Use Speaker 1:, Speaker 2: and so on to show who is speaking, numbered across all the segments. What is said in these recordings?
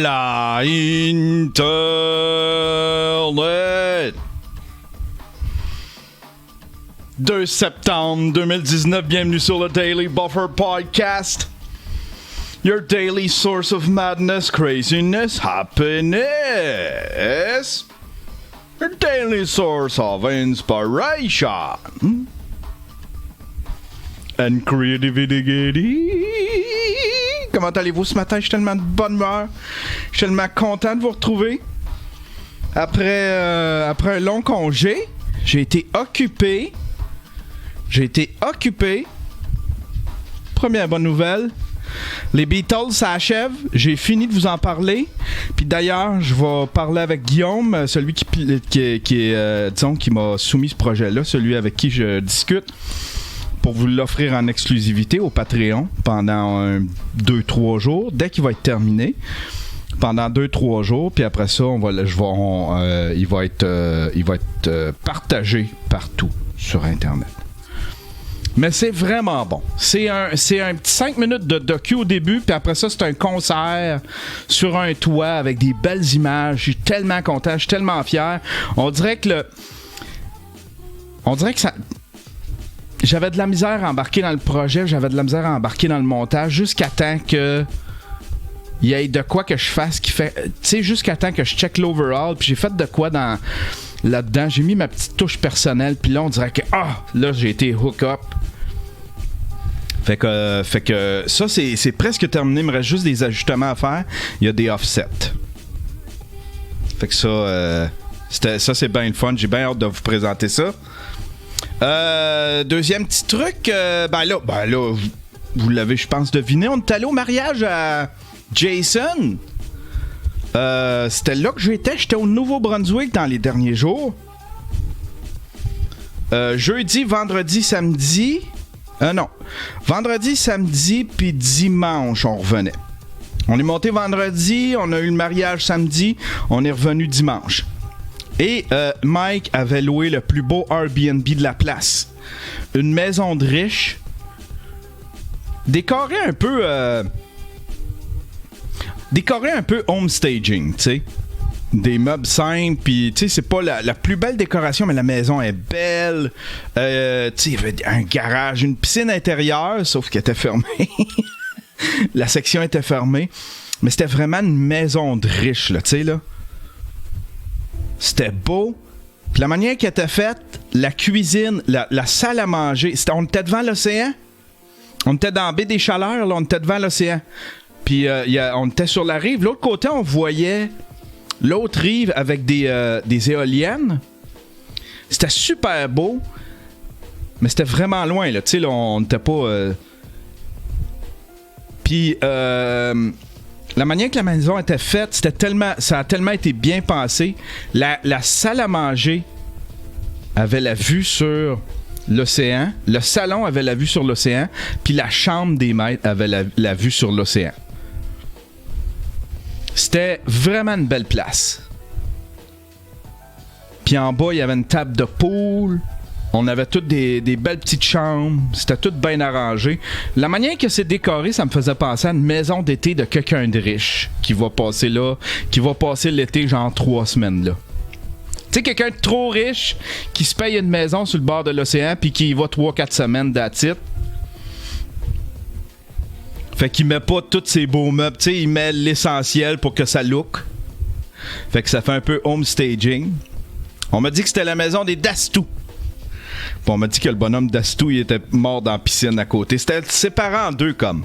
Speaker 1: la Internet. 2 septembre 2019, bienvenue sur le Daily Buffer Podcast. Your daily source of madness, craziness, happiness. Your daily source of inspiration. And creativity. Comment allez-vous ce matin? Je suis tellement de bonne humeur. Je suis tellement content de vous retrouver. Après un long congé, j'ai été occupé. Première bonne nouvelle. Les Beatles s'achèvent. J'ai fini de vous en parler. Puis d'ailleurs, je vais parler avec Guillaume, celui qui m'a soumis ce projet-là, celui avec qui je discute, pour vous l'offrir en exclusivité au Patreon pendant 2-3 jours, dès qu'il va être terminé. Pendant 2-3 jours, puis après ça, il va être partagé partout sur Internet. Mais c'est vraiment bon. C'est un petit 5 minutes de docu au début, puis après ça, c'est un concert sur un toit avec des belles images. Je suis tellement content, je suis tellement fier. On dirait que ça... J'avais de la misère à embarquer dans le projet, j'avais de la misère à embarquer dans le montage, jusqu'à temps que il y ait de quoi que je fasse qui fait... Tu sais, jusqu'à temps que je check l'overall, puis j'ai fait de quoi là-dedans. J'ai mis ma petite touche personnelle, puis là, on dirait que... là, j'ai été hook up. Fait que ça, c'est presque terminé. Il me reste juste des ajustements à faire. Il y a des offsets. Fait que ça, c'est bien le fun. J'ai bien hâte de vous présenter ça. Deuxième petit truc, vous l'avez, je pense, deviné. On est allé au mariage à Jason. C'était là que j'étais. J'étais au Nouveau-Brunswick dans les derniers jours. Jeudi, vendredi, samedi. Vendredi, samedi, puis dimanche, on revenait. On est monté vendredi, on a eu le mariage samedi, on est revenu dimanche. Et Mike avait loué le plus beau Airbnb de la place. Une maison de riche, décorée un peu home staging, tu sais. Des meubles simples, puis tu sais, c'est pas la plus belle décoration, mais la maison est belle. Tu sais, il y avait un garage, une piscine intérieure, sauf qu'elle était fermée. La section était fermée. Mais c'était vraiment une maison de riche, là, tu sais, là. C'était beau. Puis la manière qu'elle était faite, la cuisine, la salle à manger, on était devant l'océan. On était dans la baie des Chaleurs, là, on était devant l'océan. Puis on était sur la rive. L'autre côté, on voyait l'autre rive avec des éoliennes. C'était super beau. Mais c'était vraiment loin, là. Tu sais, là, on n'était pas... Puis... la manière que la maison était faite, ça a tellement été bien pensé. La salle à manger avait la vue sur l'océan. Le salon avait la vue sur l'océan. Puis la chambre des maîtres avait la vue sur l'océan. C'était vraiment une belle place. Puis en bas, il y avait une table de pool. On avait toutes des belles petites chambres. C'était tout bien arrangé. La manière que c'est décoré, ça me faisait penser à une maison d'été de quelqu'un de riche qui va passer là, qui va passer l'été genre 3 semaines là. Tu sais, quelqu'un de trop riche qui se paye une maison sur le bord de l'océan puis qui y va 3-4 semaines d'attitude. Fait qu'il met pas tous ses beaux meubles. Tu sais, il met l'essentiel pour que ça look. Fait que ça fait un peu home staging. On m'a dit que c'était la maison des Dastou. Puis on m'a dit que le bonhomme d'Astou, il était mort dans la piscine à côté. C'était séparé en deux comme.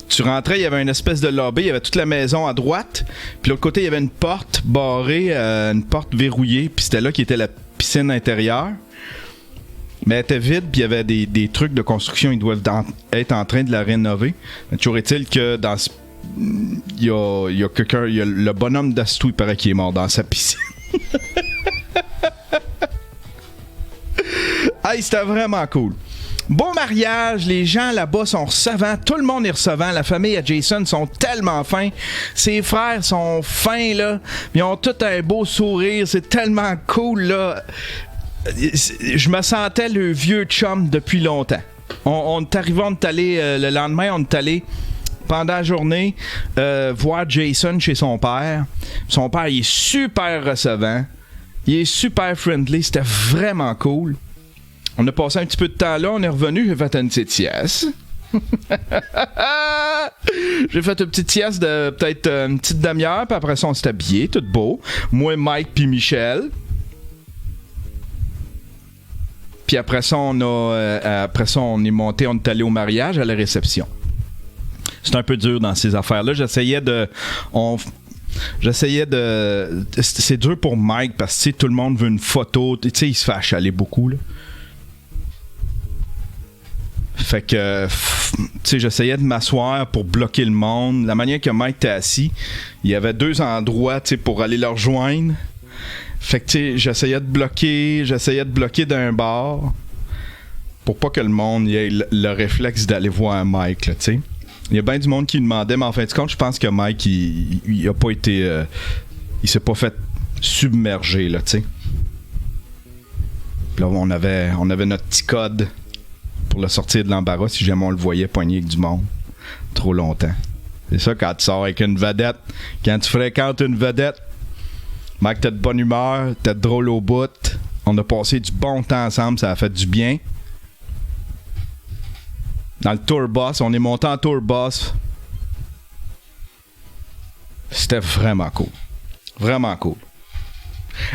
Speaker 1: Tu rentrais, il y avait une espèce de lobby, il y avait toute la maison à droite. Puis l'autre côté, il y avait une porte barrée, une porte verrouillée. Puis c'était là qui était la piscine intérieure. Mais elle était vide, puis il y avait des trucs de construction. Ils doivent être en train de la rénover. Mais toujours est-il que dans il y a quelqu'un, il y a le bonhomme d'Astou, il paraît qu'il est mort dans sa piscine. Hey, c'était vraiment cool. Bon mariage, les gens là-bas sont recevants, tout le monde est recevant, la famille à Jason sont tellement fins, ses frères sont fins là, ils ont tout un beau sourire, c'est tellement cool là. Je me sentais le vieux chum depuis longtemps. On est arrivé, on est allé le lendemain, on est allé pendant la journée, voir Jason chez son père. Son père, il est super recevant. Il est super friendly. C'était vraiment cool. On a passé un petit peu de temps là. On est revenu. J'ai fait une petite sieste. J'ai fait une petite sieste de peut-être une petite demi-heure. Puis après ça, on s'est habillés. Tout beau. Moi, Mike puis Michel. Puis après ça, on est monté. On est allé au mariage, à la réception. C'est un peu dur dans ces affaires-là. J'essayais de... C'est dur pour Mike parce que tout le monde veut une photo. Tu sais, il se fait achaler beaucoup, là. Fait que, tu sais, j'essayais de m'asseoir pour bloquer le monde. La manière que Mike était assis, il y avait 2 endroits, tu sais, pour aller le rejoindre. Fait que, tu sais, j'essayais de bloquer d'un bord pour pas que le monde ait le réflexe d'aller voir Mike, là, tu sais. Il y a bien du monde qui demandait, mais en fin de compte, je pense que Mike, il a pas été... il s'est pas fait submerger, là, tu sais. Là, on avait notre petit code pour le sortir de l'embarras si jamais on le voyait poigner avec du monde trop longtemps. C'est ça, quand tu sors avec une vedette, quand tu fréquentes une vedette, Mike, t'as de bonne humeur, t'as de drôle au bout, on a passé du bon temps ensemble, ça a fait du bien. Dans le tour bus, on est monté en tour bus. C'était vraiment cool. Vraiment cool.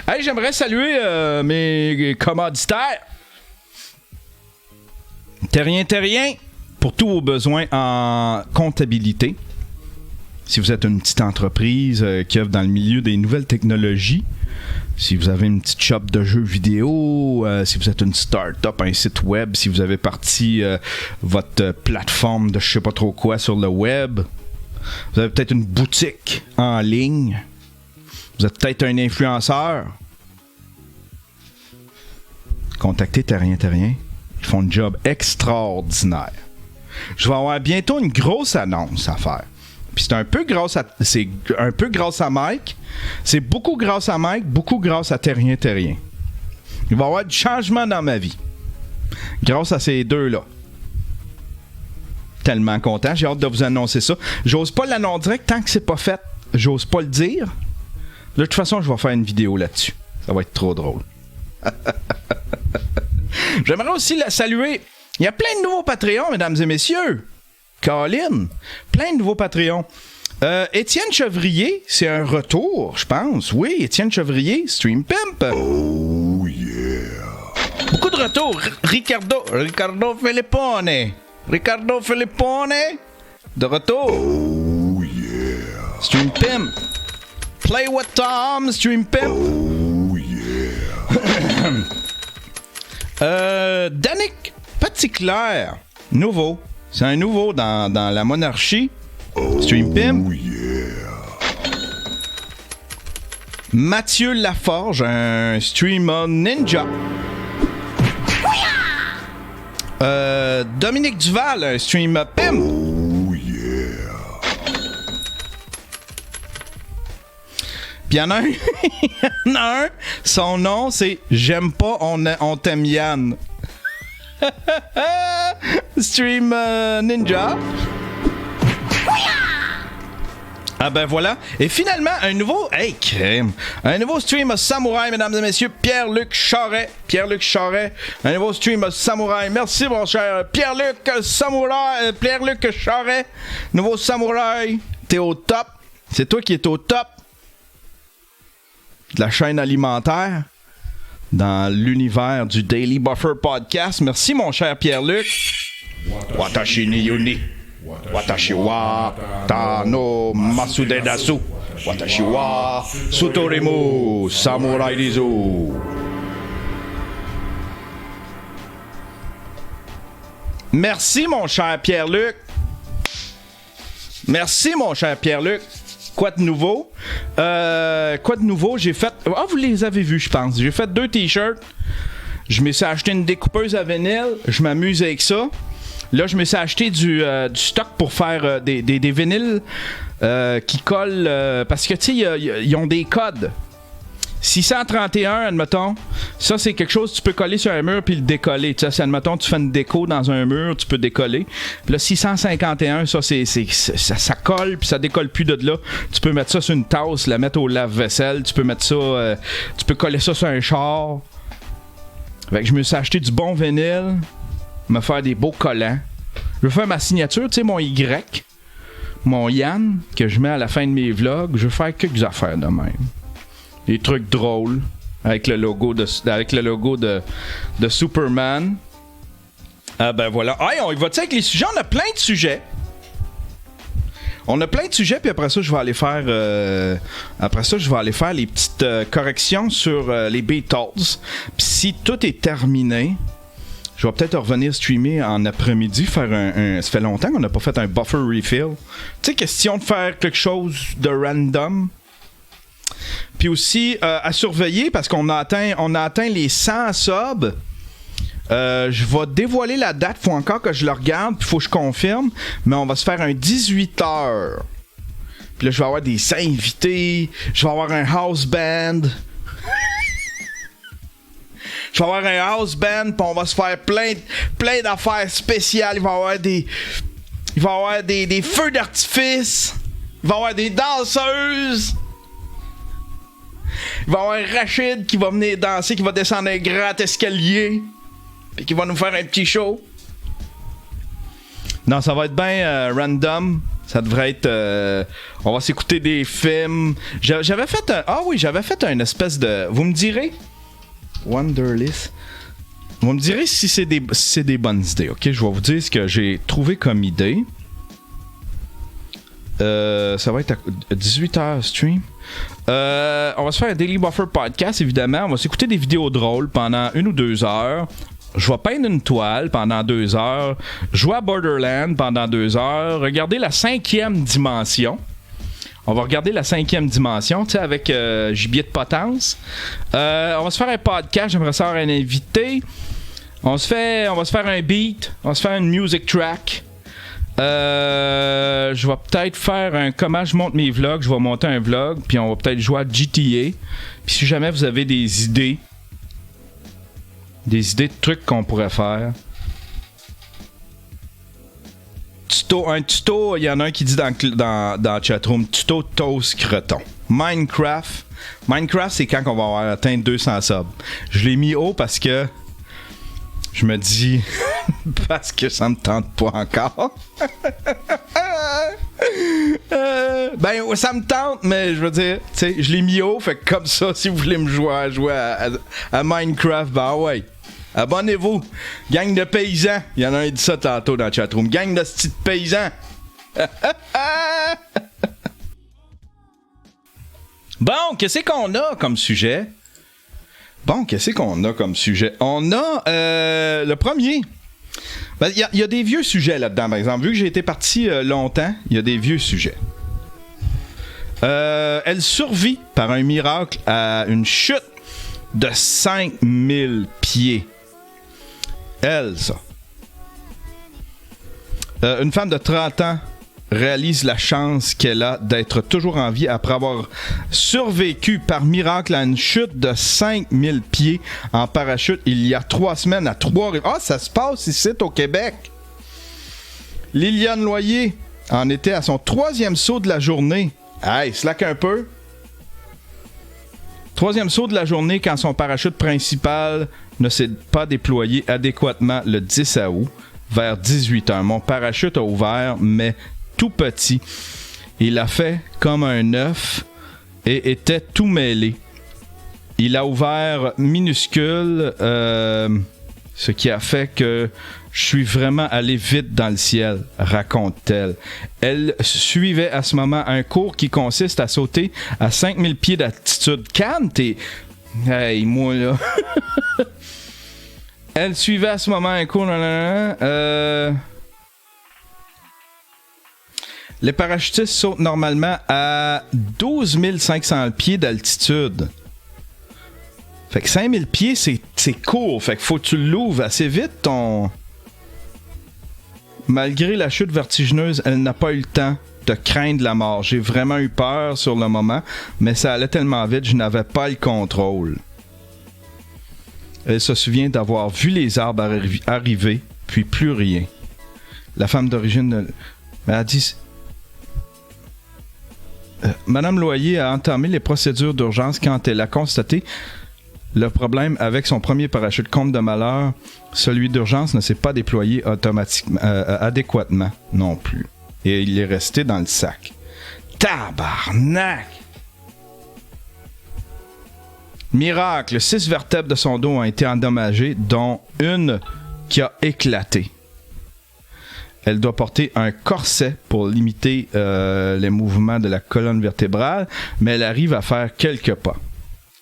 Speaker 1: Hey, j'aimerais saluer mes commanditaires. Terrien, pour tous vos besoins en comptabilité. Si vous êtes une petite entreprise qui œuvre dans le milieu des nouvelles technologies, si vous avez une petite shop de jeux vidéo, si vous êtes une start-up, un site web, si vous avez parti votre plateforme de je sais pas trop quoi sur le web, vous avez peut-être une boutique en ligne, vous êtes peut-être un influenceur, contactez Terrien. Ils font un job extraordinaire. Je vais avoir bientôt une grosse annonce à faire. Puis c'est un peu grâce à Mike. C'est beaucoup grâce à Mike, beaucoup grâce à Terrien. Il va y avoir du changement dans ma vie. Grâce à ces deux-là. Tellement content. J'ai hâte de vous annoncer ça. J'ose pas l'annoncer direct tant que c'est pas fait. J'ose pas le dire. De toute façon, je vais faire une vidéo là-dessus. Ça va être trop drôle. J'aimerais aussi la saluer. Il y a plein de nouveaux Patreons, mesdames et messieurs. Colin, plein de nouveaux Patreons. Étienne Chevrier, c'est un retour, je pense. Oui, Étienne Chevrier, Stream Pimp.
Speaker 2: Oh yeah.
Speaker 1: Beaucoup de retours. Ricardo Filippone. De retour.
Speaker 2: Oh yeah.
Speaker 1: Stream Pimp. Play with Tom, Stream Pimp.
Speaker 2: Oh yeah.
Speaker 1: Danick Petitclerc, nouveau. C'est un nouveau dans la monarchie. Stream Pimp.
Speaker 2: Oh yeah.
Speaker 1: Mathieu Laforge, un streamer ninja. Dominique Duval, un streamer Pimp.
Speaker 2: Oh yeah.
Speaker 1: Puis il y en a un, son nom c'est J'aime pas, on t'aime Yann. Stream Ninja. Ah ben voilà. Et finalement, un nouveau... Hey, crème! Un nouveau stream Samouraï, mesdames et messieurs. Pierre-Luc Charret. Un nouveau stream Samouraï. Merci, mon cher Pierre-Luc Charret. Nouveau Samouraï. T'es au top. C'est toi qui es au top de la chaîne alimentaire dans l'univers du Daily Buffer Podcast. Merci, mon cher Pierre-Luc. Watashi ni yuni. Watashi wa tano masude dasu. Watashi wa sutorimu samurai rizu. Merci, mon cher Pierre-Luc. Quoi de nouveau? J'ai fait... Ah, vous les avez vus, je pense. J'ai fait 2 t-shirts. Je me suis acheté une découpeuse à vinyle. Je m'amuse avec ça. Là, je me suis acheté du stock pour faire des vinyles qui collent... parce que, tu sais, ils ont des codes. 631, admettons. Ça, c'est quelque chose que tu peux coller sur un mur puis le décoller. Tu sais, si, admettons, tu fais une déco dans un mur, tu peux décoller. Puis là, 651, ça, ça colle puis ça décolle plus de là. Tu peux mettre ça sur une tasse, la mettre au lave-vaisselle. Tu peux mettre ça... tu peux coller ça sur un char. Fait que je me suis acheté du bon vinyle, me faire des beaux collants. Je vais faire ma signature, tu sais, mon Y, mon Yann, que je mets à la fin de mes vlogs. Je vais faire quelques affaires de même. Des trucs drôles. Avec le logo de Superman. Ben voilà. Hey, on y va-tu avec les sujets? On a plein de sujets. Puis après ça, je vais aller faire les petites corrections sur les Beatles. Puis si tout est terminé, je vais peut-être revenir streamer en après-midi, faire ça fait longtemps qu'on n'a pas fait un buffer refill. Tu sais, question de faire quelque chose de random. Puis aussi, à surveiller, parce qu'on a atteint les 100 subs. Je vais dévoiler la date. Faut encore que je le regarde, puis faut que je confirme. Mais on va se faire un 18h. Puis là, je vais avoir des invités. Je vais avoir un house band. Je vais avoir un house band, puis on va se faire plein d'affaires spéciales. Il va y avoir des feux d'artifice. Il va y avoir des danseuses. Il va y avoir Rachid qui va venir danser, qui va descendre un grand escalier, puis qui va nous faire un petit show. Non, ça va être bien random. Ça devrait être... on va s'écouter des films. J'avais fait un espèce de... Vous me direz... Wonderlist. Vous me direz si c'est des bonnes idées, ok? Je vais vous dire ce que j'ai trouvé comme idée. Ça va être à 18h stream. On va se faire un Daily Buffer podcast, évidemment. On va s'écouter des vidéos drôles pendant 1 ou 2 heures. Je vais peindre une toile pendant 2 heures. Jouer à Borderlands pendant 2 heures. Regarder la 5e dimension. On va regarder la 5e dimension, tu sais, avec Gibier de Potence. On va se faire un podcast. J'aimerais savoir un invité. On va se faire un beat. On va se faire une music track. Je vais peut-être faire comment je monte mes vlogs. Je vais monter un vlog, puis on va peut-être jouer à GTA. Puis si jamais vous avez des idées de trucs qu'on pourrait faire. Un tuto, il y en a un qui dit dans le chatroom, tuto toast creton. Minecraft, c'est quand on va avoir atteint 200 subs. Je l'ai mis haut parce que je me dis parce que ça me tente pas encore. Ben ça me tente, mais je veux dire, tu sais, je l'ai mis haut, fait que comme ça, si vous voulez me jouer à Minecraft, ben ouais. Abonnez-vous, gang de paysans. Il y en a un qui dit ça tantôt dans le chatroom. Gang de petits paysans. Bon, qu'est-ce qu'on a comme sujet? On a le premier. Ben, il y a des vieux sujets là-dedans, par exemple. Vu que j'ai été parti longtemps, il y a des vieux sujets. Elle survit par un miracle à une chute de 5000 pieds. Elle, ça. Une femme de 30 ans réalise la chance qu'elle a d'être toujours en vie après avoir survécu par miracle à une chute de 5000 pieds en parachute il y a 3 semaines à Trois-Rivières. Ah, ça se passe ici au Québec. Liliane Loyer en était à son 3e saut de la journée. Hey, slack un peu. 3e saut de la journée quand son parachute principal ne s'est pas déployé adéquatement le 10 août vers 18h. Mon parachute a ouvert, mais tout petit. Il a fait comme un œuf et était tout mêlé. Il a ouvert minuscule, ce qui a fait que je suis vraiment allé vite dans le ciel, raconte-t-elle. Elle suivait à ce moment un cours qui consiste à sauter à 5000 pieds d'altitude. Calme, t'es... Hey, moi, là... Elle suivait à ce moment un cours... Les parachutistes sautent normalement à 12 500 pieds d'altitude. Fait que 5000 pieds, c'est court. Fait que faut que tu l'ouvres assez vite, ton... Malgré la chute vertigineuse, elle n'a pas eu le temps de craindre la mort. J'ai vraiment eu peur sur le moment, mais ça allait tellement vite, je n'avais pas le contrôle. Elle se souvient d'avoir vu les arbres arriver, puis plus rien. La femme d'origine... Elle a dit... Madame Loyer a entamé les procédures d'urgence quand elle a constaté le problème avec son premier parachute. Comble de malheur, celui d'urgence ne s'est pas déployé automatiquement, adéquatement non plus. Et il est resté dans le sac. Tabarnak! Miracle, 6 vertèbres de son dos ont été endommagées, dont une qui a éclaté. Elle doit porter un corset pour limiter les mouvements de la colonne vertébrale, mais elle arrive à faire quelques pas.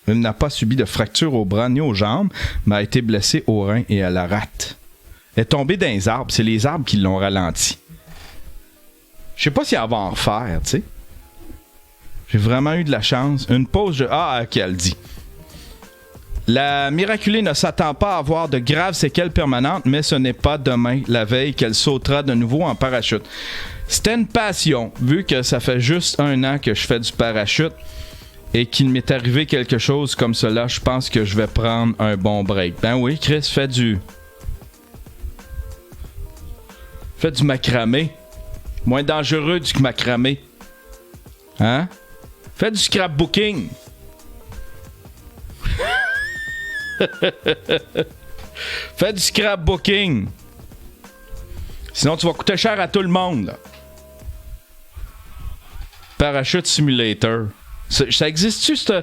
Speaker 1: Elle n'a pas subi de fracture au bras ni aux jambes, mais a été blessée au rein et à la rate. Elle est tombée dans les arbres, c'est les arbres qui l'ont ralenti. Je sais pas si elle va en faire, tu sais. J'ai vraiment eu de la chance. Une pause, ok, elle dit. La miraculée ne s'attend pas à avoir de graves séquelles permanentes, mais ce n'est pas demain, la veille, qu'elle sautera de nouveau en parachute. C'était une passion, vu que ça fait juste 1 an que je fais du parachute et qu'il m'est arrivé quelque chose comme cela, je pense que je vais prendre un bon break. Ben oui, Chris, fais du macramé. Moins dangereux du macramé. Hein? Fais du scrapbooking. Fais du scrapbooking. Sinon, tu vas coûter cher à tout le monde. Là. Parachute Simulator. Ça existe-tu, ce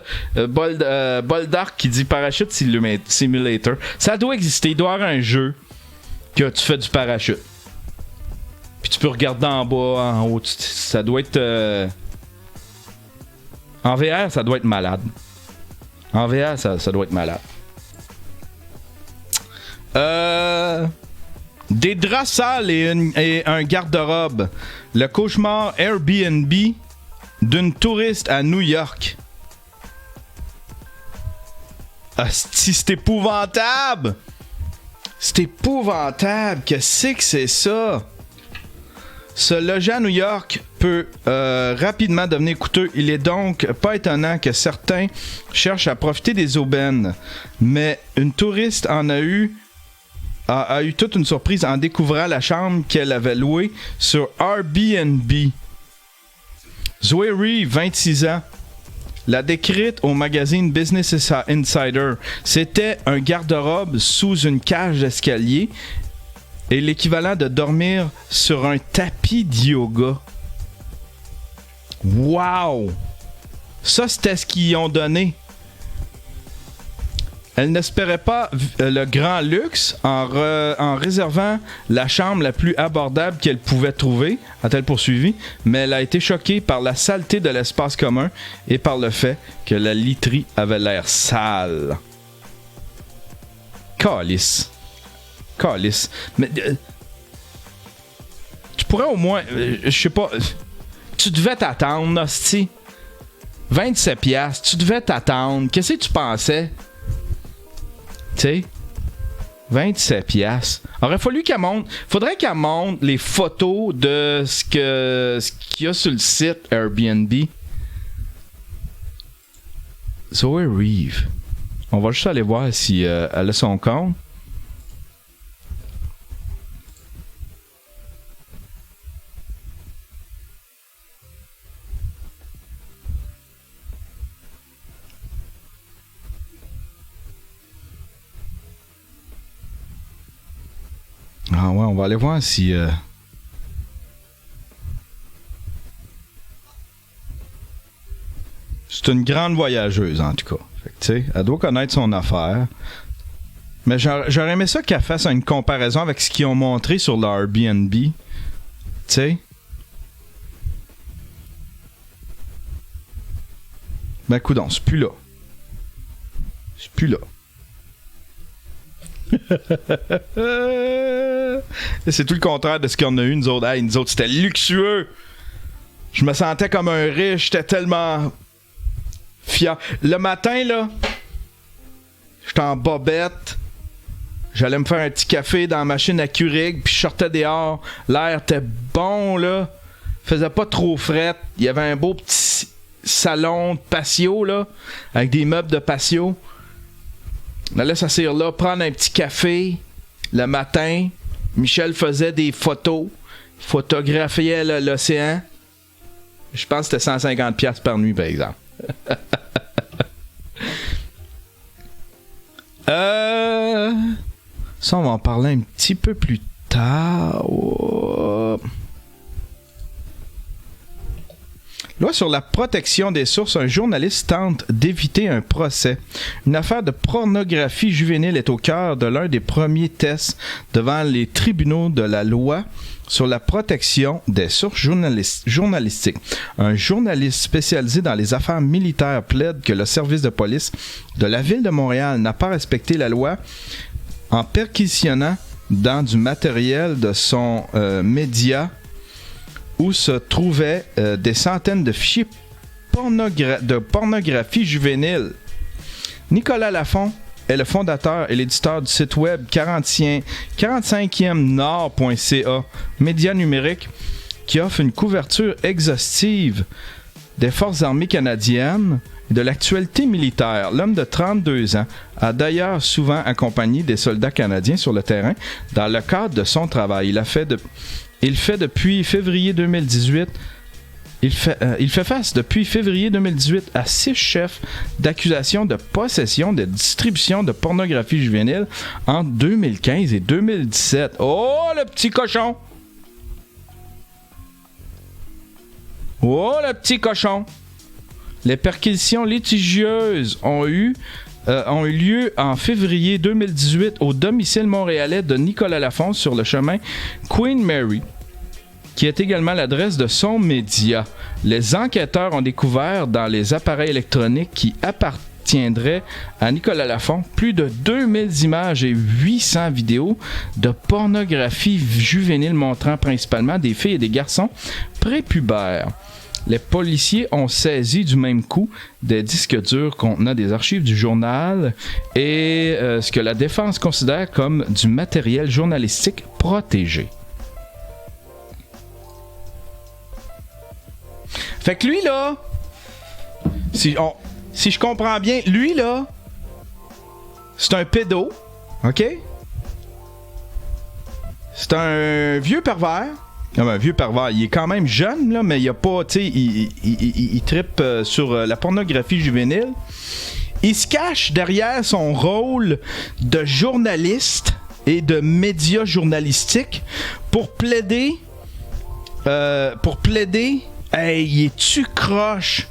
Speaker 1: Boldark qui dit Parachute Simulator? Ça doit exister. Il doit y avoir un jeu que tu fais du parachute. Puis tu peux regarder en bas, en haut. Ça doit être... En VR, ça doit être malade. En VR, ça doit être malade. Des draps sales et un garde-robe. Le cauchemar Airbnb d'une touriste à New York. Asti, c'est épouvantable! C'est épouvantable! Qu'est-ce que c'est ça? Se loger à New York peut rapidement devenir coûteux. Il est donc pas étonnant que certains cherchent à profiter des aubaines. Mais une touriste a eu toute une surprise en découvrant la chambre qu'elle avait louée sur Airbnb. Zoe Reeve, 26 ans, l'a décrite au magazine Business Insider. C'était un garde-robe sous une cage d'escalier et l'équivalent de dormir sur un tapis de yoga. Wow! Ça, c'était ce qu'ils ont donné. Elle n'espérait pas le grand luxe en réservant la chambre la plus abordable qu'elle pouvait trouver, a-t-elle poursuivi, mais elle a été choquée par la saleté de l'espace commun et par le fait que la literie avait l'air sale. Calice. Mais tu pourrais au moins, je sais pas, tu devais t'attendre, hostie. 27$, tu devais t'attendre. Qu'est-ce que tu pensais? Tu sais, 27$. Faudrait qu'elle montre les photos de ce qu'il y a sur le site Airbnb. Zoe Reeve. On va juste aller voir si elle a son compte. Ah ouais, on va aller voir si... C'est une grande voyageuse, en tout cas. Fait que, tu sais, elle doit connaître son affaire. Mais j'aurais aimé ça qu'elle fasse une comparaison avec ce qu'ils ont montré sur leur Airbnb. Tu sais? Ben, coudonc, c'est plus là. C'est plus là. C'est tout le contraire de ce qu'on a eu nous autres. Hey, nous autres, c'était luxueux. Je me sentais comme un riche. J'étais tellement fier. Le matin, là, j'étais en bobette. J'allais me faire un petit café dans la machine à Keurig, puis je sortais dehors. L'air était bon, là. Faisait pas trop fret. Il y avait un beau petit salon de patio, là, avec des meubles de patio. On allait s'asseoir là, prendre un petit café le matin. Michel faisait des photos, photographiait l'océan. Je pense que c'était 150$ par nuit, par exemple. Ça, on va en parler un petit peu plus tard. Oh. Loi sur la protection des sources, un journaliste tente d'éviter un procès. Une affaire de pornographie juvénile est au cœur de l'un des premiers tests devant les tribunaux de la loi sur la protection des sources journalistiques. Un journaliste spécialisé dans les affaires militaires plaide que le service de police de la ville de Montréal n'a pas respecté la loi en perquisitionnant dans du matériel de son média où se trouvaient des centaines de fichiers de pornographie juvénile. Nicolas Lafont est le fondateur et l'éditeur du site web 45e-nord.ca, média numérique qui offre une couverture exhaustive des forces armées canadiennes et de l'actualité militaire. L'homme de 32 ans a d'ailleurs souvent accompagné des soldats canadiens sur le terrain dans le cadre de son travail. Il fait depuis février 2018. Il fait face depuis février 2018 à 6 chefs d'accusation de possession, de distribution de pornographie juvénile entre 2015 et 2017. Oh, le petit cochon! Oh, le petit cochon! Les perquisitions litigieuses ont eu lieu en février 2018 au domicile montréalais de Nicolas Lafont sur le chemin Queen Mary, qui est également l'adresse de son média. Les enquêteurs ont découvert dans les appareils électroniques qui appartiendraient à Nicolas Lafont plus de 2000 images et 800 vidéos de pornographie juvénile montrant principalement des filles et des garçons prépubères. Les policiers ont saisi du même coup des disques durs contenant des archives du journal et ce que la défense considère comme du matériel journalistique protégé. Fait que lui, là, si je comprends bien, lui, là, c'est un pédo, OK? C'est un vieux pervers. Non, un vieux pervers. Il est quand même jeune, là, mais il a pas, tu sais, il trippe sur la pornographie juvénile. Il se cache derrière son rôle de journaliste et de média journalistique pour plaider. Hey, es-tu croche?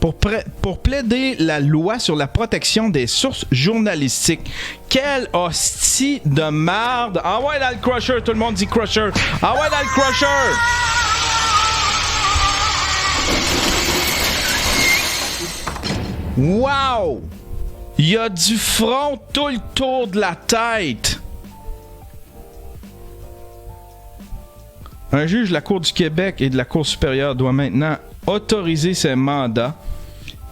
Speaker 1: Pour plaider la loi sur la protection des sources journalistiques. Quel hostie de merde! Ah ouais, dans le crusher, tout le monde dit crusher. Ah ouais, dans le crusher! Wow! Il y a du front tout le tour de la tête. Un juge de la Cour du Québec et de la Cour supérieure doit maintenant autoriser ses mandats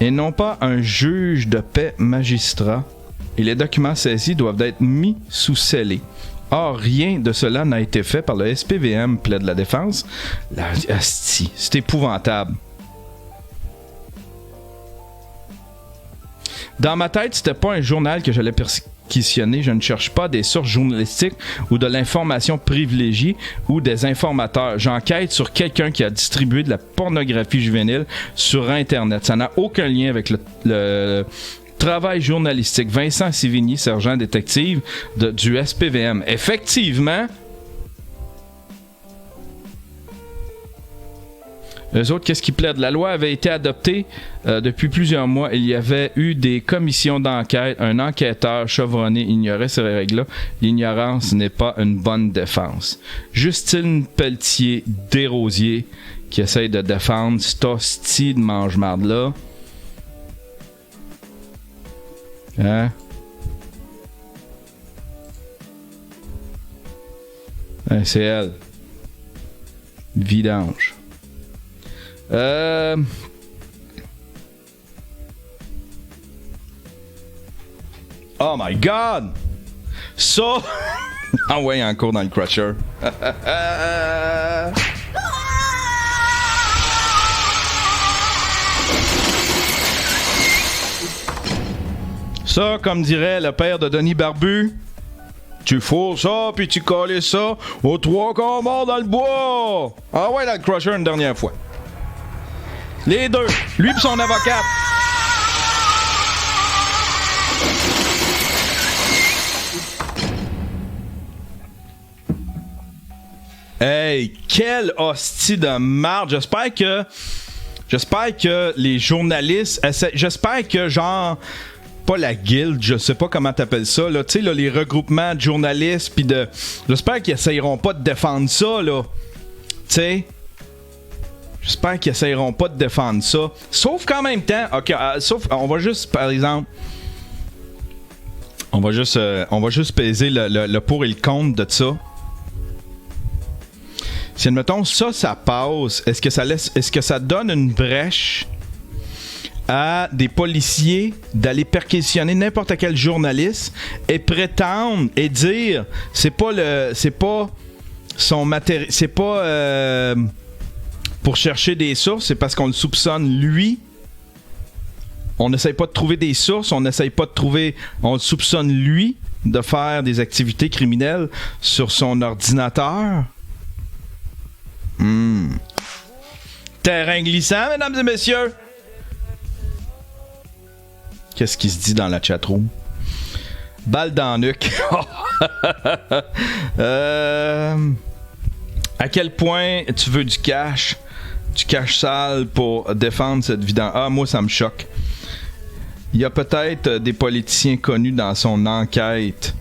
Speaker 1: et non pas un juge de paix magistrat. Et les documents saisis doivent être mis sous scellé. Or, rien de cela n'a été fait par le SPVM, plaide la défense. C'est épouvantable. Dans ma tête, c'était pas un journal que j'allais perquisitionner. Je ne cherche pas des sources journalistiques ou de l'information privilégiée ou des informateurs. J'enquête sur quelqu'un qui a distribué de la pornographie juvénile sur Internet. Ça n'a aucun lien avec le travail journalistique. Vincent Sévigny, sergent détective du SPVM. Effectivement, eux autres, qu'est-ce qu'ils plaident? La loi avait été adoptée depuis plusieurs mois. Il y avait eu des commissions d'enquête. Un enquêteur chevronné ignorait ces règles-là. L'ignorance n'est pas une bonne défense. Justine Pelletier Desrosiers qui essaye de défendre cet hostie de mange-marde-là. Hein? C'est elle. Vidange. Oh my god! Ça! Ah ouais, encore dans le crusher. Ça, comme dirait le père de Denis Barbu, tu fous ça, puis tu colles ça aux 3 quarts morts dans le bois. Ah ouais, dans le crusher une dernière fois. Les deux, lui pis son avocate. Hey, quel hostie de marde. J'espère que les journalistes essaient. J'espère que genre. Pas la guilde, je sais pas comment t'appelles ça, là. Tu sais, là, les regroupements de journalistes pis de. J'espère qu'ils essayeront pas de défendre ça, là. Tu sais. J'espère qu'ils essayeront pas de défendre ça. Sauf qu'en même temps. Ok, sauf. On va juste, par exemple. On va juste peser le pour et le contre de ça. Si, admettons, ça passe, est-ce que ça donne une brèche à des policiers d'aller perquisitionner n'importe quel journaliste et prétendre et dire c'est pas son matériel, c'est pas pour chercher des sources, c'est parce qu'on le soupçonne lui. On n'essaye pas de trouver des sources, on le soupçonne lui de faire des activités criminelles sur son ordinateur. Terrain glissant, mesdames et messieurs. Qu'est-ce qui se dit dans la chatroom? Balle dans le nuque. À quel point tu veux du cash? Du cash sale pour défendre cette vidange? Ah, moi, ça me choque. Il y a peut-être des politiciens connus dans son enquête.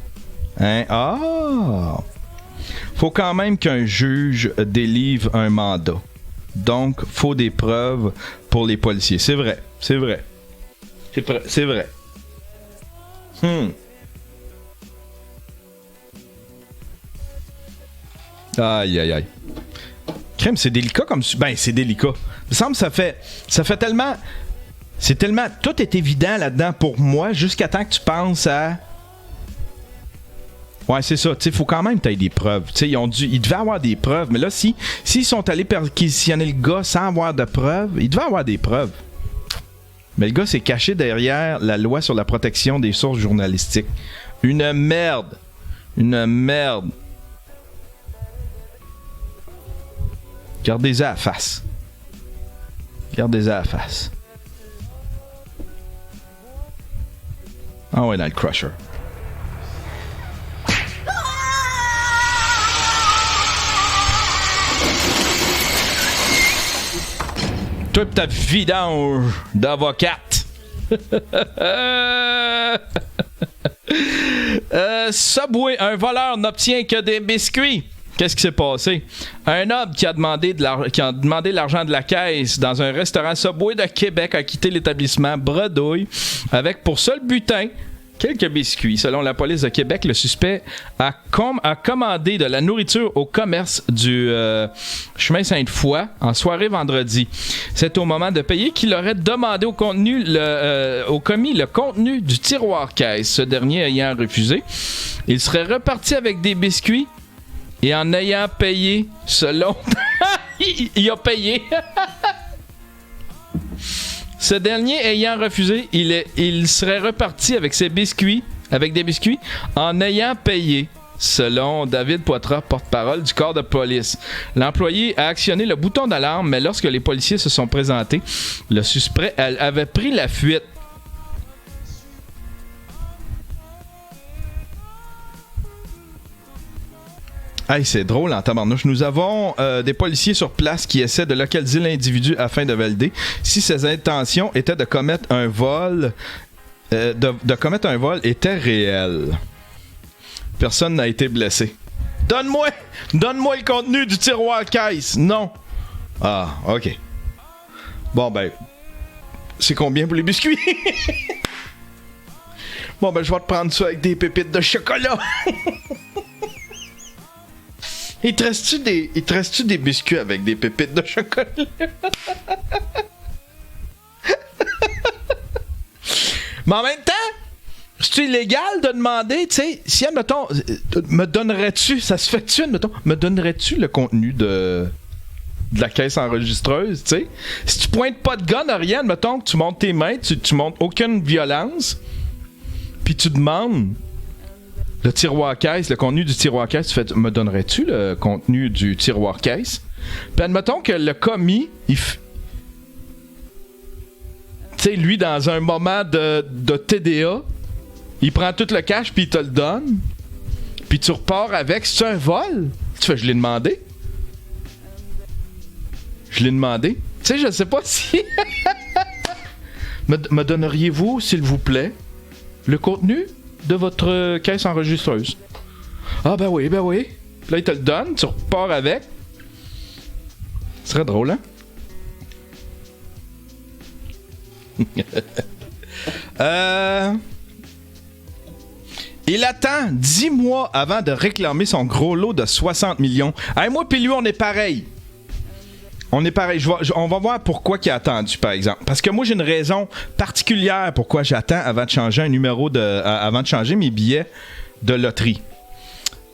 Speaker 1: Hein? Ah! Faut quand même qu'un juge délivre un mandat. Donc, faut des preuves pour les policiers. C'est vrai. Aïe. Crème, c'est délicat comme... Ben, c'est délicat. Il me semble que ça fait tellement... C'est tellement... Tout est évident là-dedans pour moi, jusqu'à temps que tu penses à... Ouais, c'est ça. Tu sais, faut quand même que tu aies des preuves. Tu sais, ils devaient avoir des preuves. Mais là, s'ils sont allés perquisitionner le gars sans avoir de preuves, ils devaient avoir des preuves. Mais le gars s'est caché derrière la loi sur la protection des sources journalistiques. Une merde. Regardez-en à la face. Ah ouais, dans le crusher. Toute ta vidange d'avocate. Subway, un voleur n'obtient que des biscuits. Qu'est-ce qui s'est passé? Un homme qui a demandé l'argent de la caisse dans un restaurant Subway de Québec a quitté l'établissement bredouille avec pour seul butin quelques biscuits. Selon la police de Québec, le suspect a commandé de la nourriture au commerce du chemin Sainte-Foy en soirée vendredi. C'est au moment de payer qu'il aurait demandé au commis le contenu du tiroir caisse. Ce dernier ayant refusé, il serait reparti avec des biscuits et en ayant payé selon... il a payé... Ce dernier ayant refusé, il serait reparti avec des biscuits, en ayant payé, selon David Poitras, porte-parole du corps de police. L'employé a actionné le bouton d'alarme, mais lorsque les policiers se sont présentés, le suspect avait pris la fuite. Hey, c'est drôle en tabarnouche. Nous avons des policiers sur place qui essaient de localiser l'individu afin de valider si ses intentions étaient de commettre un vol, étaient réelles. Personne n'a été blessé. Donne-moi le contenu du tiroir caisse. Non. Ah, ok. Bon ben, c'est combien pour les biscuits? Bon ben, je vais te prendre ça avec des pépites de chocolat. Il te reste-tu des biscuits avec des pépites de chocolat? Mais en même temps, c'est illégal de demander, tu sais, si, admettons, me donnerais-tu le contenu de la caisse enregistreuse, tu sais? Si tu pointes pas de gun à rien, admettons que tu montes tes mains, tu montes aucune violence, puis tu demandes le tiroir caisse, le contenu du tiroir caisse, tu fais, me donnerais-tu le contenu du tiroir caisse? Puis admettons que le commis, tu sais, lui, dans un moment de TDA, il prend tout le cash puis il te le donne. Puis tu repars avec. C'est un vol? Tu fais, je l'ai demandé. Je l'ai demandé. Tu sais, je sais pas si... me donneriez-vous, s'il vous plaît, le contenu de votre caisse enregistreuse? Ah, ben oui, ben oui. Là, il te le donne, tu repars avec. Ce serait drôle, hein? Il attend 10 mois avant de réclamer son gros lot de 60 millions. Hey, moi pis lui, on est pareil. On est pareil. On va voir pourquoi il a attendu, par exemple. Parce que moi, j'ai une raison particulière pourquoi j'attends avant de changer un numéro avant de changer mes billets de loterie.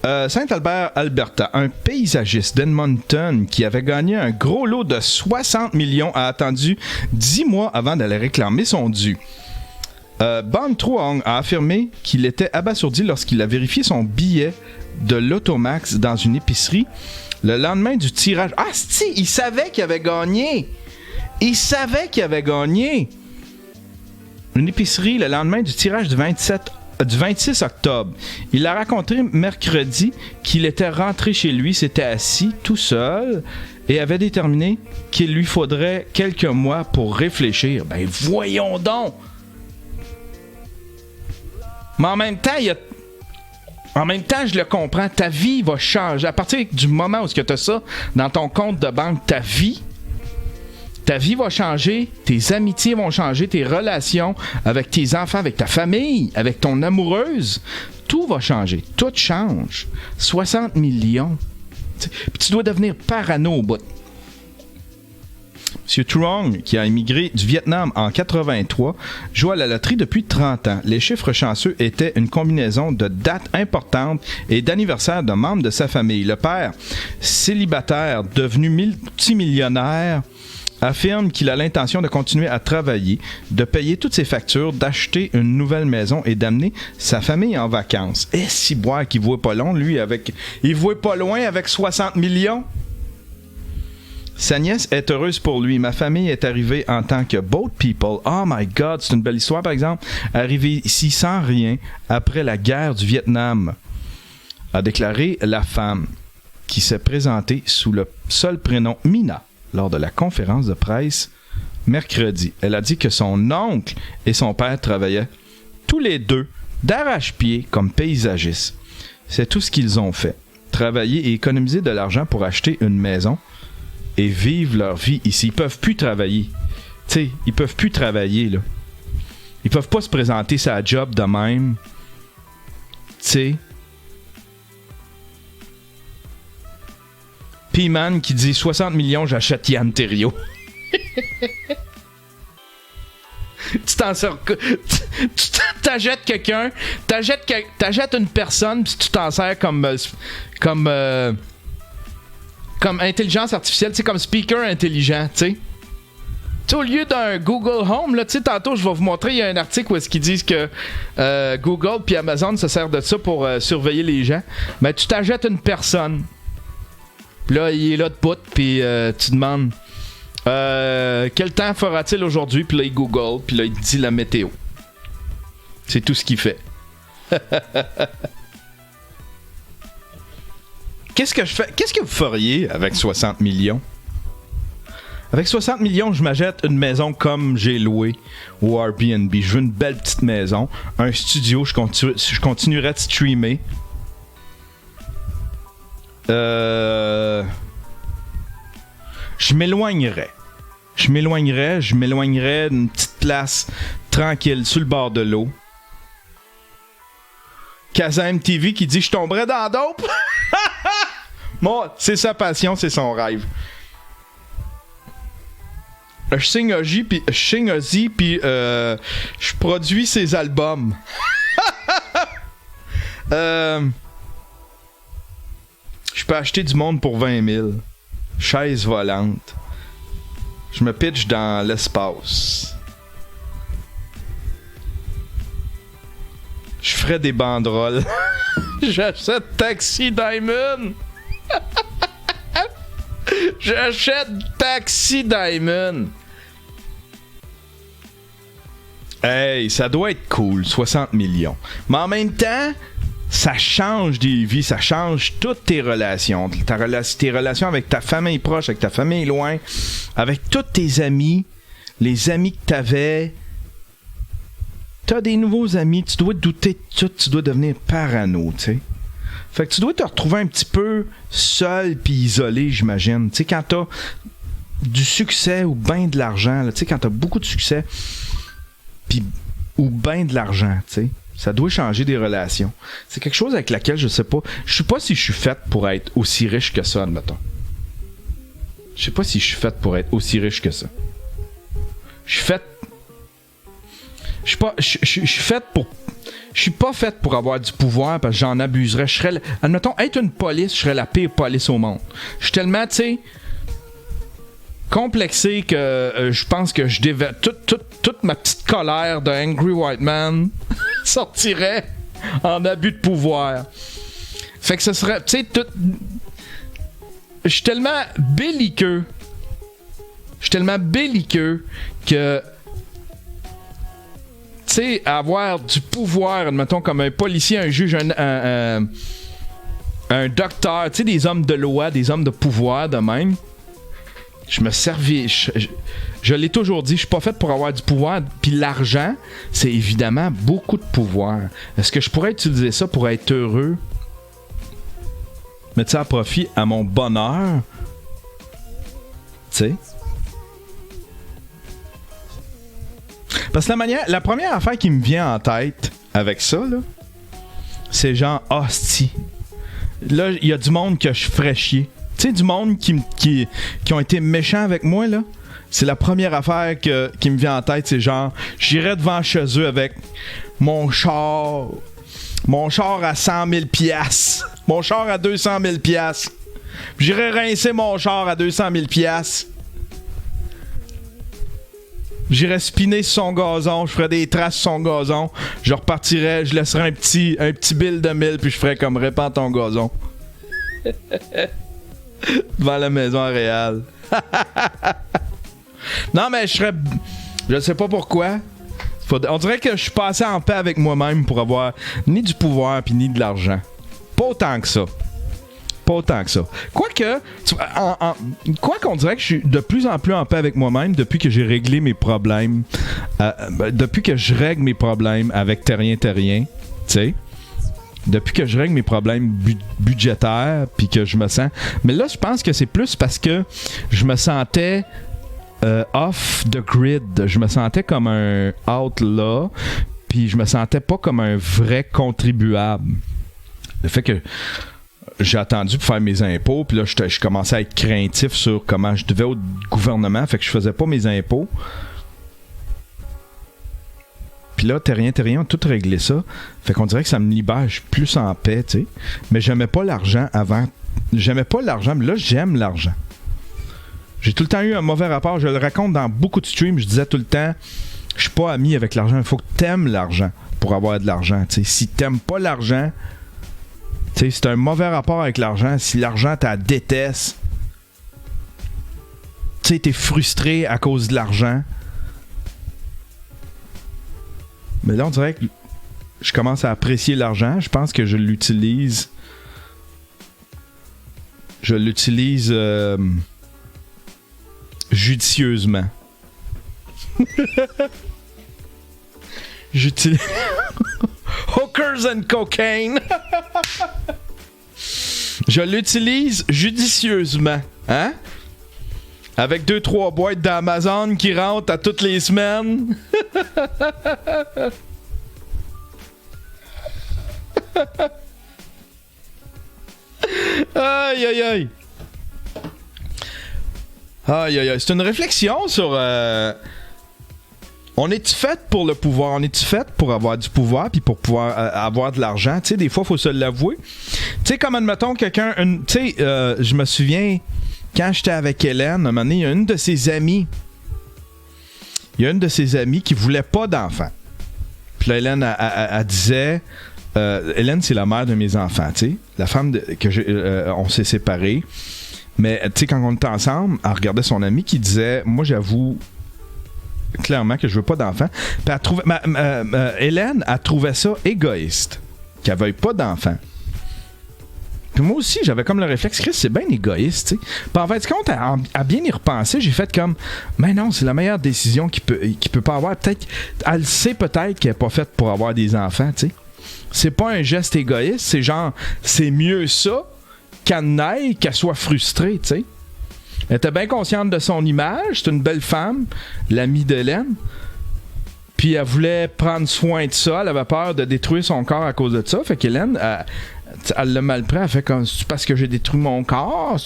Speaker 1: Saint-Albert, Alberta, un paysagiste d'Edmonton qui avait gagné un gros lot de 60 millions a attendu 10 mois avant d'aller réclamer son dû. Bon Truong a affirmé qu'il était abasourdi lorsqu'il a vérifié son billet de l'Automax dans une épicerie le lendemain du tirage. Ah, si, il savait qu'il avait gagné! Il savait qu'il avait gagné! Une épicerie le lendemain du tirage du 26 octobre. Il a raconté mercredi qu'il était rentré chez lui, s'était assis tout seul et avait déterminé qu'il lui faudrait quelques mois pour réfléchir. Ben voyons donc! Mais en même temps, je le comprends, ta vie va changer. À partir du moment où tu as ça dans ton compte de banque, ta vie va changer, tes amitiés vont changer, tes relations avec tes enfants, avec ta famille, avec ton amoureuse. Tout va changer. Tout change. 60 millions. Puis tu dois devenir parano au bout. M. Truong, qui a émigré du Vietnam en 83, joue à la loterie depuis 30 ans. Les chiffres chanceux étaient une combinaison de dates importantes et d'anniversaires de membres de sa famille. Le père, célibataire, devenu multimillionnaire, affirme qu'il a l'intention de continuer à travailler, de payer toutes ses factures, d'acheter une nouvelle maison et d'amener sa famille en vacances. Et si boire qu'il voit pas long, lui, il voit pas loin avec 60 millions. Sa nièce est heureuse pour lui. Ma famille est arrivée en tant que boat people. Oh my God, c'est une belle histoire, par exemple. Arrivée ici sans rien après la guerre du Vietnam, a déclaré la femme qui s'est présentée sous le seul prénom Mina lors de la conférence de presse mercredi. Elle a dit que son oncle et son père travaillaient tous les deux d'arrache-pied comme paysagistes. C'est tout ce qu'ils ont fait. Travailler et économiser de l'argent pour acheter une maison et vivre leur vie ici. Ils peuvent plus travailler. Tu sais, ils peuvent plus travailler, là. Ils peuvent pas se présenter sa job de même. Tu sais. P-Man qui dit 60 millions, j'achète Yann Terriot. Tu t'en sors. Tu t'achètes quelqu'un, t'achètes une personne, puis tu t'en sers comme intelligence artificielle, tu sais, comme speaker intelligent, tu sais. Tu sais, au lieu d'un Google Home, là, tu sais, tantôt, je vais vous montrer, il y a un article où est-ce qu'ils disent que Google puis Amazon se servent de ça pour surveiller les gens. Mais tu t'achètes une personne. Puis là, il est là de bout, puis tu demandes quel temps fera-t-il aujourd'hui? Puis là, il Google, puis là, il dit la météo. C'est tout ce qu'il fait. Qu'est-ce que je fais? Qu'est-ce que vous feriez avec 60 millions? Avec 60 millions, je m'achète une maison comme j'ai loué au Airbnb. Je veux une belle petite maison, un studio, je continuerai de streamer. Je m'éloignerais d'une petite place tranquille sur le bord de l'eau. Kazam TV qui dit je tomberais dans la dope. Moi, c'est sa passion, c'est son rêve. Je signe Ozzy puis je produis ses albums. Je peux acheter du monde pour 20 000. Chaise volante. Je me pitch dans l'espace. Je ferais des banderoles. J'achète Taxi Diamond. J'achète Taxi Diamond. Hey, ça doit être cool, 60 millions. Mais en même temps, ça change des vies, ça change toutes tes relations. Tes relations avec ta famille proche, avec ta famille loin, avec tous tes amis, les amis que t'avais. T'as des nouveaux amis, tu dois te douter de tout, tu dois devenir parano, tu sais. Fait que tu dois te retrouver un petit peu seul puis isolé, j'imagine. Tu sais, quand t'as du succès ou ben de l'argent, tu sais, quand t'as beaucoup de succès puis ou ben de l'argent, tu sais, ça doit changer des relations. C'est quelque chose avec laquelle je sais pas. Je sais pas si je suis faite pour être aussi riche que ça, admettons. Je sais pas si je suis faite pour être aussi riche que ça. Je suis faite. Je suis pas faite pour avoir du pouvoir parce que j'en abuserais. Admettons, être une police, je serais la pire police au monde. Je suis tellement, tu sais, complexé que je pense que je devais toute ma petite colère de Angry White Man sortirait en abus de pouvoir. Fait que ce serait, tu sais, tout. Je suis tellement belliqueux. Que. Tu sais, avoir du pouvoir, admettons, comme un policier, un juge, un docteur, tu sais, des hommes de loi, des hommes de pouvoir de même. Je me servis. Je l'ai toujours dit, je suis pas fait pour avoir du pouvoir. Puis l'argent, c'est évidemment beaucoup de pouvoir. Est-ce que je pourrais utiliser ça pour être heureux? Mettre ça à profit à mon bonheur? Tu sais? Parce que la première affaire qui me vient en tête avec ça, là, c'est genre, hostie. Là, il y a du monde que je ferais chier. Tu sais, du monde qui ont été méchants avec moi, là. C'est la première affaire qui me vient en tête, c'est genre, j'irais devant chez eux avec mon char à 100 000 $, mon char à 200 000 $. J'irais rincer mon char à 200 000 $. J'irais spinner sur son gazon, je ferais des traces sur son gazon, je repartirais, je laisserais un petit bill de 1000 puis je ferais comme répand ton gazon. Devant la maison à Réal. Non, mais je sais pas pourquoi. On dirait que je suis passé en paix avec moi-même pour avoir ni du pouvoir puis ni de l'argent. Pas autant que ça. Quoique, qu'on dirait que je suis de plus en plus en paix avec moi-même depuis que j'ai réglé mes problèmes. Depuis que je règle mes problèmes avec Terrien, tu sais. Depuis que je règle mes problèmes budgétaires, puis que je me sens... Mais là, je pense que c'est plus parce que je me sentais off the grid. Je me sentais comme un outlaw, puis je me sentais pas comme un vrai contribuable. Le fait que j'ai attendu pour faire mes impôts, puis là, je commençais à être craintif sur comment je devais au gouvernement, fait que je faisais pas mes impôts. Puis là, Terrien, on a tout réglé ça. Fait qu'on dirait que ça me libère, je suis plus en paix, tu sais. Mais j'aimais pas l'argent avant. J'aimais pas l'argent, mais là, j'aime l'argent. J'ai tout le temps eu un mauvais rapport. Je le raconte dans beaucoup de streams. Je disais tout le temps, je suis pas ami avec l'argent. Il faut que t'aimes l'argent pour avoir de l'argent, tu sais. Si t'aimes pas l'argent... Tu sais, c'est un mauvais rapport avec l'argent. Si l'argent, t'as déteste, tu sais, t'es frustré à cause de l'argent. Mais là, on dirait que je commence à apprécier l'argent. Je pense que je l'utilise. Judicieusement. J'utilise... Hookers and cocaine. Je l'utilise judicieusement, hein? Avec 2-3 boîtes d'Amazon qui rentrent à toutes les semaines. Aïe aïe aïe. Aïe aïe aïe. C'est une réflexion sur... On est-tu fait pour le pouvoir? On est-tu fait pour avoir du pouvoir puis pour pouvoir avoir de l'argent? Tu sais, des fois, il faut se l'avouer. Tu sais, comme admettons quelqu'un... Tu sais, je me souviens, quand j'étais avec Hélène, à un moment donné, il y a une de ses amies qui voulait pas d'enfant. Puis là, Hélène, elle disait... Hélène, c'est la mère de mes enfants, tu sais. La femme on s'est séparés. Mais, tu sais, quand on était ensemble, elle regardait son ami qui disait... Moi, j'avoue clairement que je veux pas d'enfants. Puis elle trouvait... Hélène, elle trouvait ça égoïste. Qu'elle veuille pas d'enfants. Puis moi aussi, j'avais comme le réflexe, Chris, c'est bien égoïste, tu sais. Puis en fait, compte, à bien y repenser, j'ai fait comme, mais non, c'est la meilleure décision qu'il peut pas avoir. Peut-être, elle sait peut-être qu'elle est pas faite pour avoir des enfants, tu sais. C'est pas un geste égoïste, c'est genre, c'est mieux ça qu'elle n'aille, qu'elle soit frustrée, tu sais. Elle était bien consciente de son image, c'est une belle femme, l'amie d'Hélène. Puis elle voulait prendre soin de ça, elle avait peur de détruire son corps à cause de ça. Fait qu'Hélène, elle l'a mal pris, elle fait comme, c'est parce que j'ai détruit mon corps,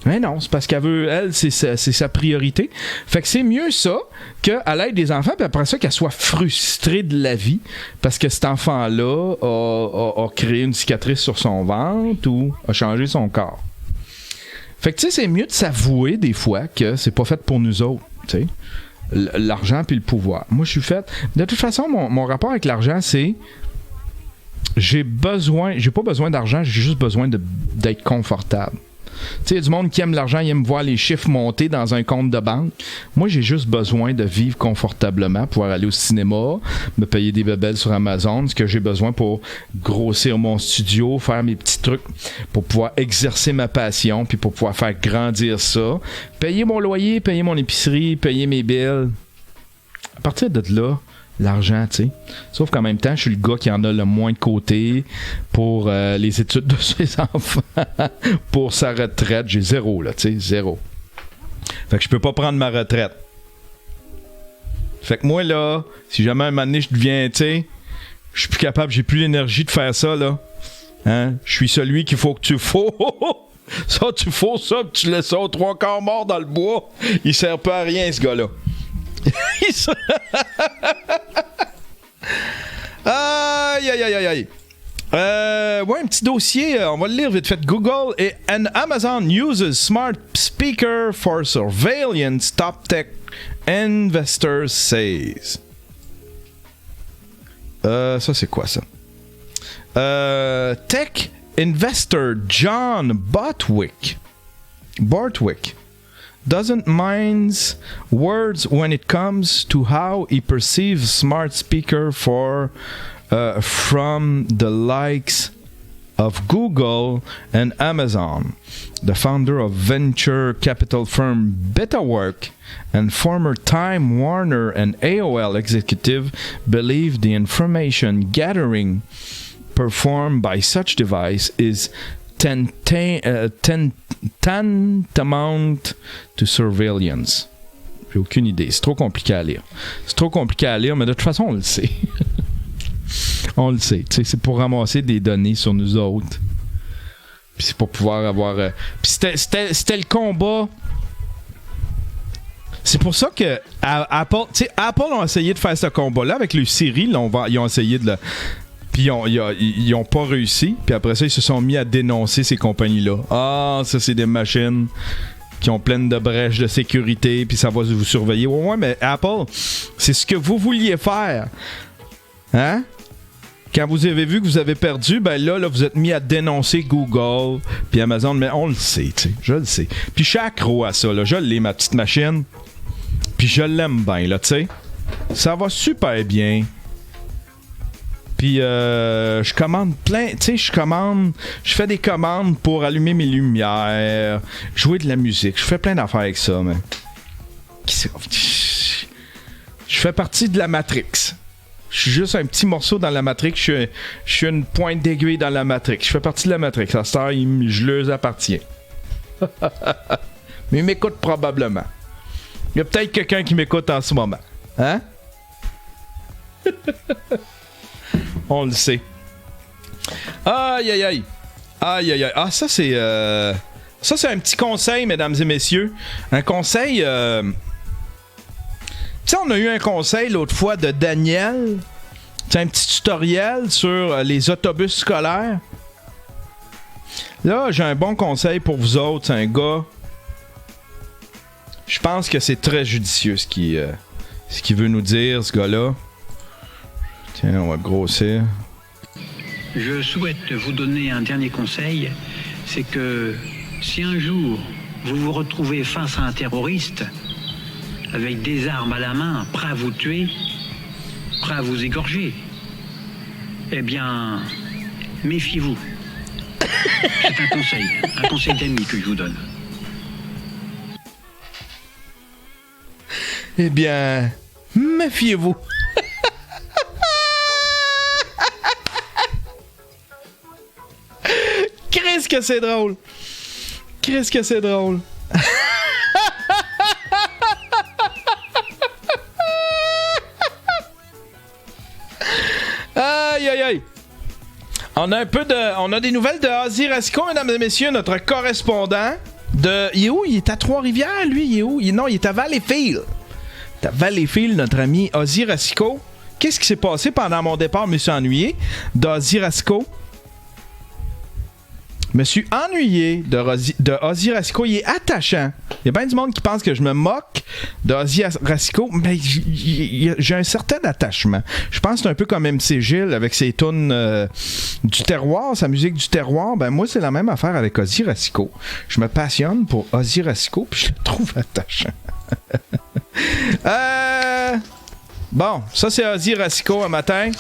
Speaker 1: mais non, c'est parce qu'elle veut, elle, c'est sa priorité. Fait que c'est mieux ça qu'elle aide des enfants, puis après ça, qu'elle soit frustrée de la vie parce que cet enfant-là a créé une cicatrice sur son ventre ou a changé son corps. Fait que tu sais, c'est mieux de s'avouer des fois que c'est pas fait pour nous autres, tu sais. L'argent puis le pouvoir. Moi, je suis fait... De toute façon, mon rapport avec l'argent, c'est... J'ai pas besoin d'argent, j'ai juste besoin d'être confortable. Tu sais, il y a du monde qui aime l'argent, il aime voir les chiffres monter dans un compte de banque. Moi, j'ai juste besoin de vivre confortablement, pouvoir aller au cinéma, me payer des bébelles sur Amazon, ce que j'ai besoin pour grossir mon studio, faire mes petits trucs, pour pouvoir exercer ma passion, puis pour pouvoir faire grandir ça. Payer mon loyer, payer mon épicerie, payer mes billes. À partir de là, l'argent, tu sais. Sauf qu'en même temps, je suis le gars qui en a le moins de côté pour les études de ses enfants. Pour sa retraite, j'ai zéro, là, tu sais, zéro. Fait que je peux pas prendre ma retraite. Fait que moi, là, si jamais un moment donné, je deviens, tu sais, je suis plus capable, j'ai plus l'énergie de faire ça, là. Hein? Je suis celui qu'il faut que tu fous. Ça, tu fous ça, pis tu laisses ça aux 3/4 mort dans le bois. Il sert pas à rien, ce gars-là. Aïe, aïe, aïe, aïe. Ouais, un petit dossier, on va le lire vite fait. Google and Amazon uses smart speaker for surveillance, top tech investors says. Ça, c'est quoi ça? Tech investor John Bortwick doesn't mind words when it comes to how he perceives smart speaker from the likes of Google and Amazon. The founder of venture capital firm Betawork and former Time Warner and AOL executive believe the information gathering performed by such device is tantamount to surveillance. J'ai aucune idée. C'est trop compliqué à lire. Mais de toute façon, on le sait. On le sait. Tu sais, c'est pour ramasser des données sur nous autres. Puis c'est pour pouvoir avoir... Puis c'était le combat... C'est pour ça que Apple ont essayé de faire ce combat-là avec le Siri. Là, ils ont essayé de le... Puis ils ont pas réussi. Puis après ça, ils se sont mis à dénoncer ces compagnies-là. Ah, ça, c'est des machines qui ont plein de brèches de sécurité, puis ça va vous surveiller. Ouais, mais Apple, c'est ce que vous vouliez faire. Hein? Quand vous avez vu que vous avez perdu, ben là vous êtes mis à dénoncer Google puis Amazon. Mais on le sait, tu sais. Je le sais. Puis je suis accro à ça, là. Je l'ai, ma petite machine. Puis je l'aime bien, là, tu sais. Ça va super bien. Puis je commande plein, tu sais, je fais des commandes pour allumer mes lumières, jouer de la musique, je fais plein d'affaires avec ça, mais je fais partie de la Matrix. Je suis juste un petit morceau dans la Matrix, je suis une pointe d'aiguille dans la Matrix. Je fais partie de la Matrix, à cette heure, je leur appartiens. Mais ils m'écoutent probablement. Il y a peut-être quelqu'un qui m'écoute en ce moment. Hein? On le sait. Aïe, aïe, aïe. Aïe, aïe, aïe. Ah, ça, c'est un petit conseil, mesdames et messieurs. Un conseil... Tu sais, on a eu un conseil l'autre fois de Daniel. C'est un petit tutoriel sur les autobus scolaires. Là, j'ai un bon conseil pour vous autres. C'est un gars... Je pense que c'est très judicieux ce qu'il veut nous dire, ce gars-là. Tiens, on va grossir.
Speaker 3: Je souhaite vous donner un dernier conseil, c'est que si un jour vous vous retrouvez face à un terroriste, avec des armes à la main, prêt à vous tuer, prêt à vous égorger, eh bien, méfiez-vous. C'est un conseil d'ami que je vous donne.
Speaker 1: Eh bien, méfiez-vous. Qu'est-ce que c'est drôle. Qu'est-ce que c'est drôle. Aïe, aïe, aïe. On a des nouvelles de Ozzy Rasco, mesdames et messieurs, notre correspondant de... Il est où? Il est à Trois-Rivières, lui? Il est où? Non, il est à Valleyfield. À Valleyfield, notre ami Ozzy Rasco. Qu'est-ce qui s'est passé pendant mon départ? Je me suis ennuyé d'Ozzy Rasco. Je me suis ennuyé de Ozzy Rasco. Il est attachant. Il y a bien du monde qui pense que je me moque d'Ozzy Rasco, mais j'ai un certain attachement. Je pense que c'est un peu comme MC Gilles avec ses tunes du terroir, sa musique du terroir. Ben moi, c'est la même affaire avec Ozzy Rasco. Je me passionne pour Ozzy Rasco, puis je le trouve attachant. Bon, ça c'est Ozzy Rasco un matin.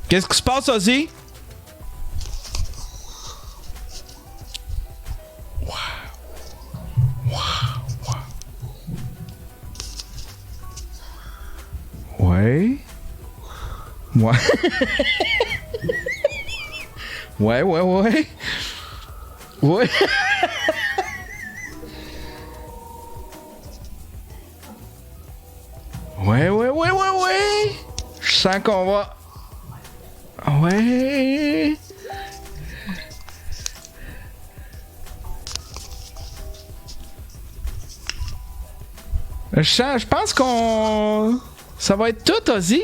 Speaker 1: Qu'est-ce qui se passe, Ozzy? Ouais. Ouais. Ouais. Ouais. Ouais. Je sens qu'on va... Ouais. Je pense qu'on... Ça va être tout, Ozzy.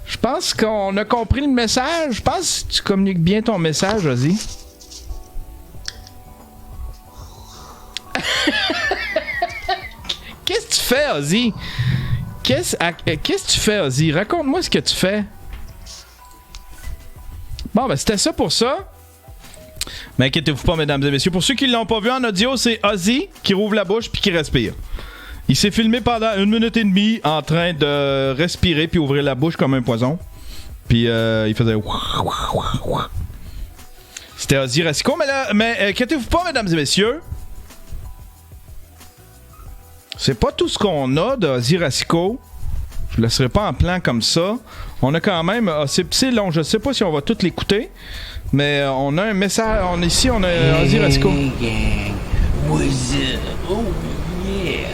Speaker 1: Je pense qu'on a compris le message. Je pense que tu communiques bien ton message, Ozzy. Qu'est-ce que tu fais, Ozzy? Qu'est-ce que tu fais, Ozzy? Raconte-moi ce que tu fais. Bon, ben c'était ça pour ça. Mais inquiétez-vous pas, mesdames et messieurs. Pour ceux qui ne l'ont pas vu en audio, c'est Ozzy qui rouvre la bouche puis qui respire. Il s'est filmé pendant 1 minute et demie en train de respirer puis ouvrir la bouche comme un poison. Puis il faisait... C'était Ozzy Rasco. Mais inquiétez-vous pas, mesdames et messieurs. C'est pas tout ce qu'on a de Ozzy Rasco. Je le laisserai pas en plan comme ça. On a quand même... c'est long, je sais pas si on va tout l'écouter. Mais on a un message... Ici, on a Ozzy Rasco.
Speaker 4: Gang, what's up? Oh yeah!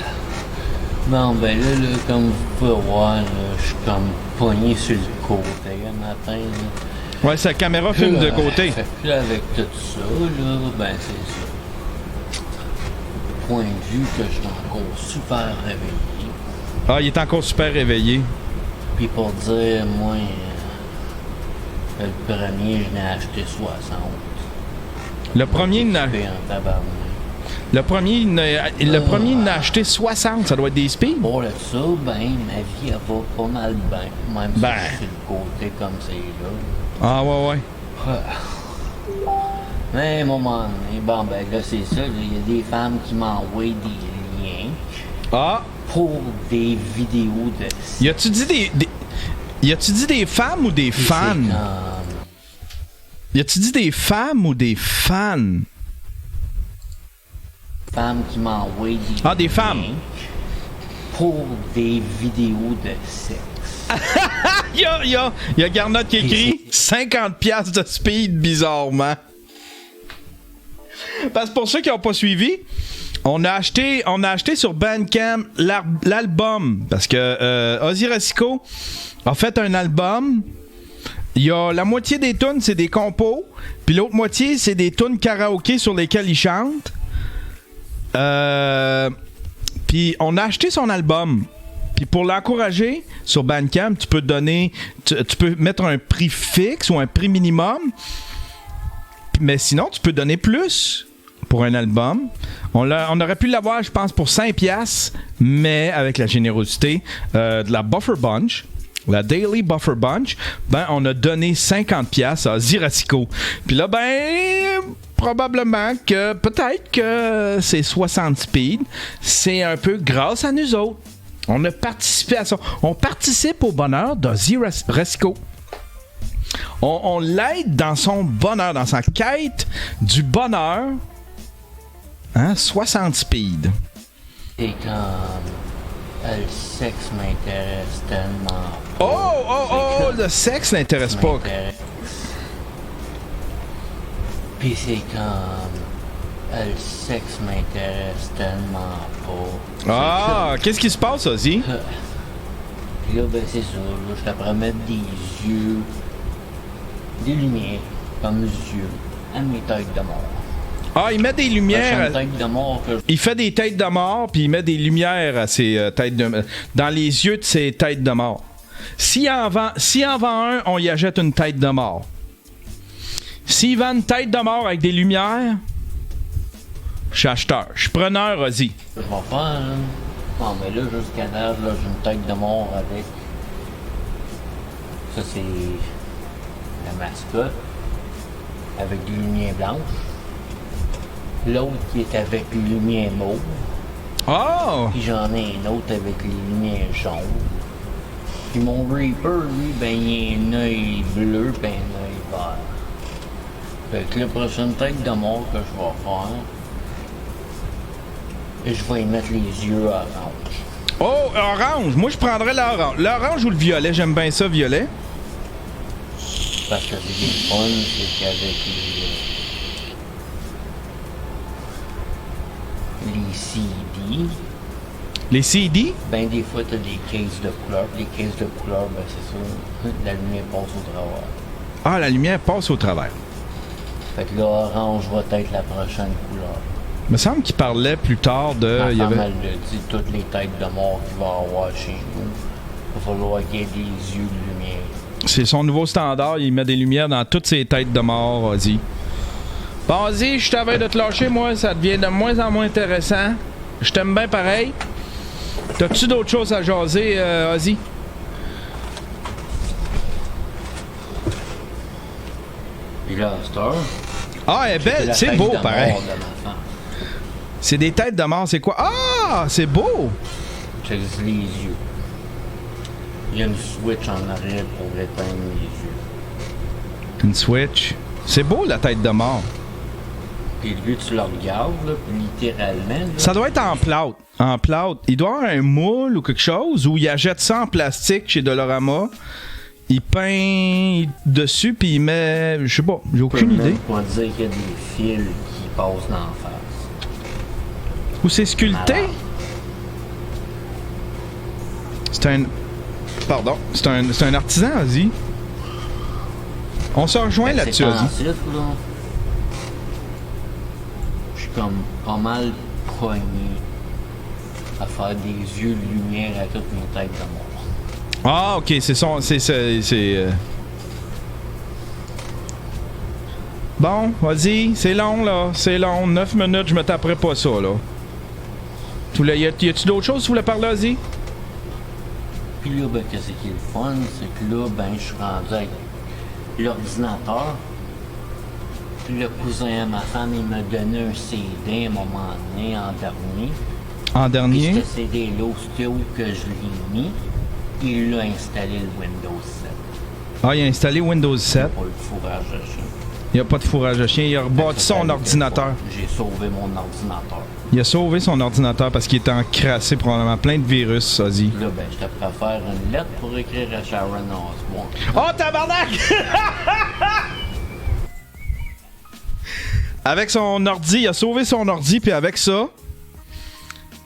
Speaker 4: Bon ben là, comme vous pouvez voir, je suis comme pogné sur le côté le matin. Là.
Speaker 1: Ouais, sa caméra filme de côté.
Speaker 4: Puis là, avec tout ça, là, ben c'est ça. Point de vue que je suis encore super réveillé.
Speaker 1: Ah, il est encore super réveillé.
Speaker 4: Puis pour dire, moi, le premier, je l'ai acheté 60.
Speaker 1: Le premier, le premier, il n'a acheté 60. Ça doit être des speeds.
Speaker 4: Pour le ça, ben, ma vie, elle va pas mal bien. Même si je suis le côté comme c'est là.
Speaker 1: Ah, ouais.
Speaker 4: Mais à un moment donné, bon, ben là, c'est ça. Il y a des femmes qui m'envoient des liens.
Speaker 1: Ah!
Speaker 4: Pour des vidéos de...
Speaker 1: Y a-tu dit des femmes ou des fans? Y a-tu dit des femmes ou des fans?
Speaker 4: Femmes qui m'envoient
Speaker 1: des femmes.
Speaker 4: Pour des vidéos de sexe.
Speaker 1: y a Garnotte qui écrit 50$ de speed, bizarrement. Parce que pour ceux qui n'ont pas suivi, on a acheté sur Bandcamp l'album. Parce que Ozzy Rasco a fait un album. Il y a la moitié des tunes, c'est des compos. Puis l'autre moitié, c'est des tunes karaoké sur lesquelles il chante. Puis on a acheté son album. Puis pour l'encourager, sur Bandcamp, tu peux mettre un prix fixe ou un prix minimum. Mais sinon, tu peux donner plus pour un album. On aurait pu l'avoir, je pense, pour 5$, mais avec la générosité de la Buffer Bunch, la Daily Buffer Bunch, ben, on a donné 50$ à Zirasico. Puis là, ben, probablement que, peut-être que c'est 60 speed, c'est un peu grâce à nous autres. On a participé à ça. On participe au bonheur d'Ozzy Rasico. On l'aide dans son bonheur, dans sa quête du bonheur. Hein? 60 speed.
Speaker 4: Et comme le sexe m'intéresse tellement pas.
Speaker 1: Oh, le sexe n'intéresse pas.
Speaker 4: Puis c'est comme le sexe m'intéresse tellement pas.
Speaker 1: Ah, qu'est-ce qui se passe, Ozzy?
Speaker 4: Puis là, ben c'est ça, là, je te promets des yeux, des lumières, comme yeux, à mes têtes de mort.
Speaker 1: Ah, il met des lumières.
Speaker 4: Tête de mort que...
Speaker 1: Il fait des têtes de mort, puis il met des lumières à ses têtes de dans les yeux de ses têtes de mort. S'il en vend un, on y achète une tête de mort. S'il vend une tête de mort avec des lumières, je suis acheteur. Je suis preneur, Ozzy.
Speaker 4: Je vais faire, hein. Non, mais là, jusqu'à l'âge, là, j'ai une tête de mort avec. Ça, c'est la mascotte. Avec des lumières blanches. L'autre qui est avec les lumières mauves.
Speaker 1: Oh!
Speaker 4: Puis j'en ai un autre avec les lumières jaunes. Puis mon Reaper, lui, ben, il a un œil bleu, ben, un œil vert. Fait que la prochaine tête de mort que je vais faire, je vais y mettre les yeux orange.
Speaker 1: Oh, orange! Moi, je prendrais l'orange. L'orange ou le violet? J'aime bien ça, violet.
Speaker 4: Parce que c'est des fun, c'est qu'avec les CD,
Speaker 1: Les CD?
Speaker 4: ben des fois t'as des cases de couleurs. Les cases de couleurs, ben c'est ça, la lumière passe au travers.
Speaker 1: Ah, la lumière passe au travers.
Speaker 4: Fait que là, orange va être la prochaine couleur.
Speaker 1: Il me semble qu'il parlait plus tard de...
Speaker 4: Ma
Speaker 1: il y
Speaker 4: femme,
Speaker 1: avait...
Speaker 4: elle le dit, toutes les têtes de mort qu'il va y avoir chez nous, il va falloir qu'il y ait des yeux de lumière.
Speaker 1: C'est son nouveau standard, il met des lumières dans toutes ses têtes de mort, Ozzy. Bon, Ozzy, je t'avais de te lâcher, moi, ça devient de moins en moins intéressant. Je t'aime bien pareil. T'as-tu d'autres choses à jaser, Ozzy?
Speaker 4: Puis là, à cette heure,
Speaker 1: Ah, elle est belle, c'est beau, pareil.
Speaker 4: mort de ma femme.
Speaker 1: C'est des têtes de mort, c'est quoi? Ah, c'est beau!
Speaker 4: Check les yeux. Il y a une switch en arrière pour éteindre les yeux.
Speaker 1: Une switch. C'est beau, la tête de mort.
Speaker 4: Puis lui, tu le regardes, là, puis littéralement... Là,
Speaker 1: Ça doit être en plâtre. En plâtre. Il doit avoir un moule ou quelque chose où il achète ça en plastique chez Dolorama. Il peint dessus puis il met... Je sais pas, j'ai aucune idée.
Speaker 4: On va dire qu'il y a des fils qui passent dans la face.
Speaker 1: Où c'est sculpté?
Speaker 4: Malade.
Speaker 1: C'est un... Pardon. C'est un artisan, Ozzy. On se rejoint
Speaker 4: Ben,
Speaker 1: là-dessus,
Speaker 4: c'est
Speaker 1: Ozzy.
Speaker 4: ensuite, là, je suis comme pas mal pogné à faire des yeux de lumière à toutes mes têtes de mort.
Speaker 1: Ah, ok, c'est son... Bon, vas-y, c'est long, là. C'est long. 9 minutes, je me taperai pas ça, là. Y a-tu d'autres choses que tu voulais parler, Ozzy?
Speaker 4: Puis là, ben, qu'est-ce qui est le fun, c'est que là, ben, je suis rendu avec l'ordinateur. Puis le cousin à ma femme, il m'a donné un CD à un moment donné, en dernier.
Speaker 1: En dernier?
Speaker 4: Puis ce CD-là, c'était où que je l'ai mis. Il a installé le Windows 7.
Speaker 1: Ah, il a installé Windows 7.
Speaker 4: Pas le fourrage de chien.
Speaker 1: Il n'y a pas de fourrage de chien. Il a rebâti son ordinateur.
Speaker 4: J'ai sauvé mon ordinateur.
Speaker 1: Il a sauvé son ordinateur parce qu'il était encrassé probablement plein de virus, Ozzy.
Speaker 4: Là, ben, je te préfère une lettre pour écrire à Sharon Osbourne.
Speaker 1: Oh, tabarnak! Avec son ordi, il a sauvé son ordi, puis avec ça,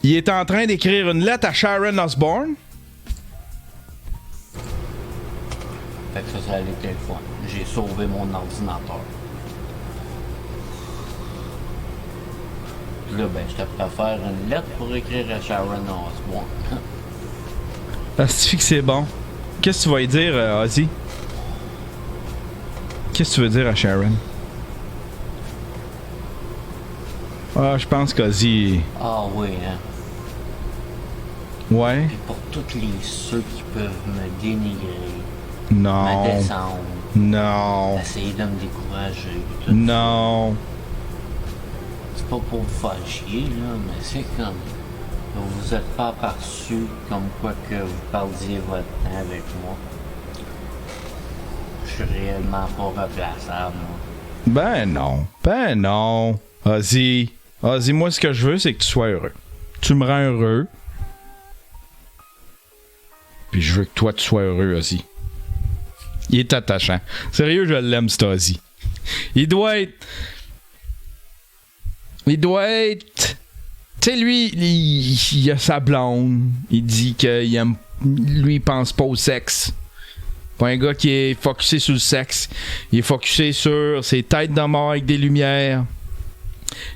Speaker 1: il est en train d'écrire une lettre à Sharon Osbourne.
Speaker 4: Fait que ça a été le fun. J'ai sauvé mon ordinateur. Là, ben, je te préfère une lettre pour écrire à Sharon Osbourne.
Speaker 1: Asti que c'est bon. Qu'est-ce que tu vas lui dire, Ozzy? Qu'est-ce que tu veux dire à Sharon? Ah, je pense qu'Ozzy...
Speaker 4: Ah oui, hein.
Speaker 1: Ouais.
Speaker 4: Puis pour tous ceux qui peuvent me dénigrer,
Speaker 1: Non.
Speaker 4: me descendre,
Speaker 1: Non.
Speaker 4: essayer de me décourager, tout
Speaker 1: Non.
Speaker 4: c'est pas pour vous faire chier, là, mais c'est comme... Vous êtes pas aperçu comme quoi que vous perdiez votre temps avec moi. Je suis réellement pas replaçable, moi.
Speaker 1: Ben non. Ben non. Ozzy. Ozzy, moi, ce que je veux, c'est que tu sois heureux. Tu me rends heureux. Puis je veux que toi, tu sois heureux, Ozzy. Il est attachant. Sérieux, je l'aime, cet Ozzy. Il doit être... Tu sais, lui, il a sa blonde. Il dit qu'il aime... Lui, il pense pas au sexe. Pas un gars qui est focusé sur le sexe. Il est focusé sur ses têtes de mort avec des lumières.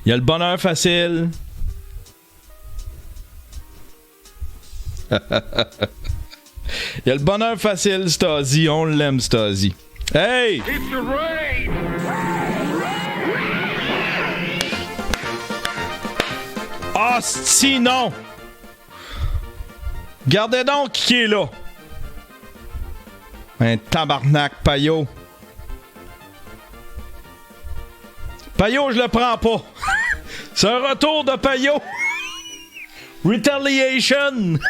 Speaker 1: Il a le bonheur facile. Il a le bonheur facile, Stasi. On l'aime, Stasi. Hey! Ah, si non! Gardez donc qui est là. Un tabarnak, Payot. Payot, je le prends pas. C'est un retour de Payot. Retaliation.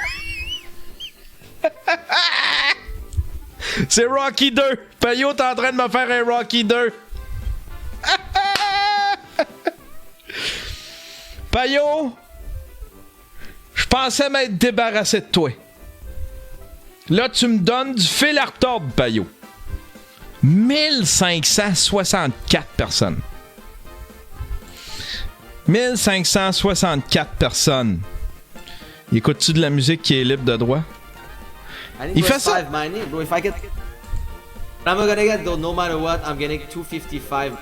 Speaker 1: C'est Rocky 2. Payot est en train de me faire un Rocky 2. Payot, je pensais m'être débarrassé de toi. Là, tu me donnes du fil à retordre, Payot. 1564 personnes. 1564 personnes. Écoutes-tu de la musique qui est libre de droit? Il fait ça.
Speaker 5: Bro, if I get... I'm gonna get though, no matter what, I'm getting 255.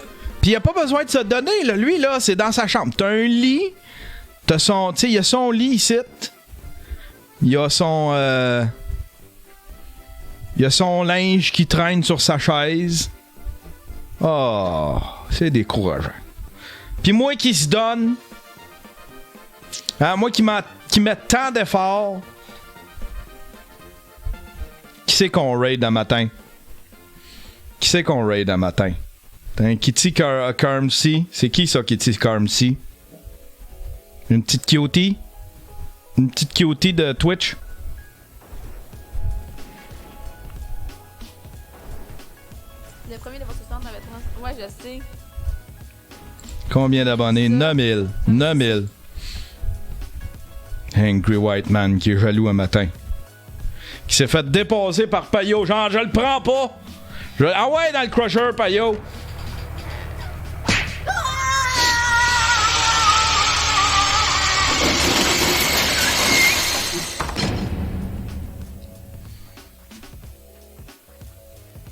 Speaker 1: Puis il a pas besoin de se donner, là. Lui, là, c'est dans sa chambre. T'as un lit. T'as son... Tu sais, il y a son lit ici. Il y a son... Il y a son linge qui traîne sur sa chaise. Oh, c'est décourageant. Puis moi qui se donne... Hein, moi qui met tant d'efforts... Qui c'est qu'on raid un matin? Qui c'est qu'on raid un matin? T'as un Kitty Carmsey? C'est qui ça, Kitty Carmsey? Une petite cutie? Une petite cutie de Twitch?
Speaker 6: Le premier de votre histoire m'avait 30. Ouais, je sais.
Speaker 1: Combien d'abonnés? 9000. 9000. Angry White Man qui est jaloux un matin. Qui s'est fait dépasser par Payot. Genre, je le prends pas. Ah ouais, dans le crusher, Payot.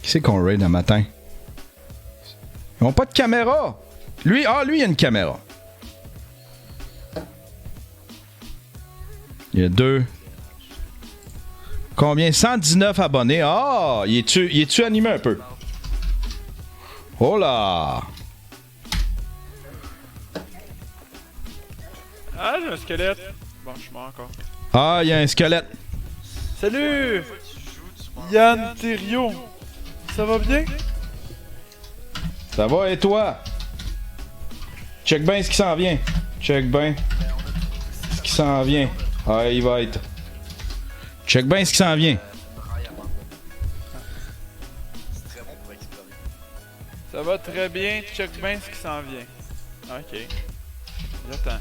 Speaker 1: Qui c'est qu'on raid un matin? Ils ont pas de caméra. Lui, lui, il y a une caméra. Il y a deux. Combien? 119 abonnés. Ah! Il est-tu animé un peu? Oh là!
Speaker 7: Ah, j'ai un squelette. Bon, je suis mort encore.
Speaker 1: Ah, il y a un squelette.
Speaker 7: Salut! Yann Thériault. Ça va bien?
Speaker 1: Ça va et toi? Check bien ce qui s'en vient. Check bien ce qui s'en vient. Ah, il va être. Check bien ce qui s'en vient.
Speaker 7: Ça va très bien. Check bien ce qui s'en vient. Ok. J'attends.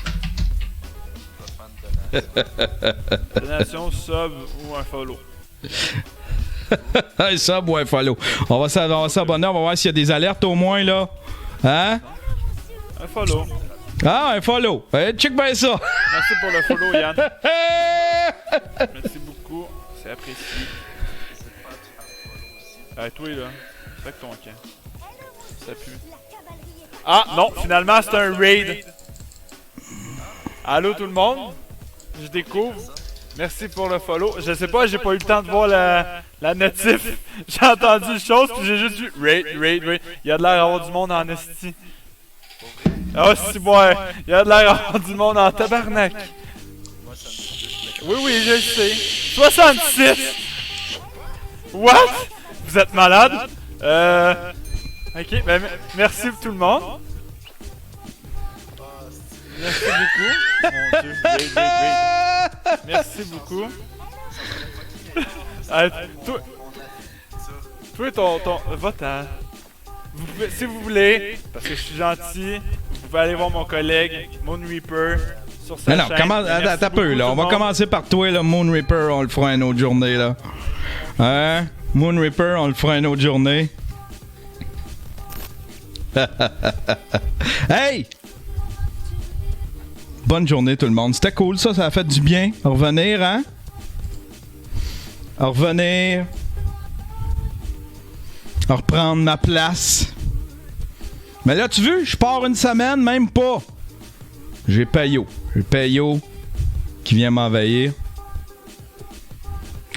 Speaker 7: Donation, sub ou un follow.
Speaker 1: Un sub ou un follow. On va s'abonner. On va voir s'il y a des alertes au moins là. Hein?
Speaker 7: Un follow.
Speaker 1: Ah, un follow. Check bien ça.
Speaker 7: Merci pour le follow, Yann. Merci beaucoup. C'est apprécié. Toi, là. Fais que ton camp. Ça pue. Ah, non, finalement, c'est un raid. Allô, tout le monde? Je découvre. Merci pour le follow. Je sais pas, j'ai pas eu le temps de voir la notif. J'ai entendu une chose, puis j'ai juste vu raid. Il y a de l'air d'avoir du monde en esti. Ah, si, ouais. Il y a de l'air avoir du monde en tabarnak. Oui, oui, je le sais. 66! What? Vous êtes malade? Ok, ben merci tout le monde. Merci beaucoup. Mon Dieu, wait. Merci beaucoup. Toi, ton vote à... Vous pouvez, si vous voulez, parce que je suis gentil, vous pouvez aller voir mon collègue, Moon Reaper, sur sa
Speaker 1: Non,
Speaker 7: chaîne.
Speaker 1: attends un peu, là. On va commencer par toi, là, Moon Reaper, on le fera une autre journée, là. Hein? Moon Reaper, on le fera une autre journée. Hey! Bonne journée, tout le monde. C'était cool, ça a fait du bien. À revenir, hein? À revenir. À reprendre ma place. Mais là, tu veux, je pars une semaine, même pas. J'ai Payot. J'ai Payot qui vient m'envahir.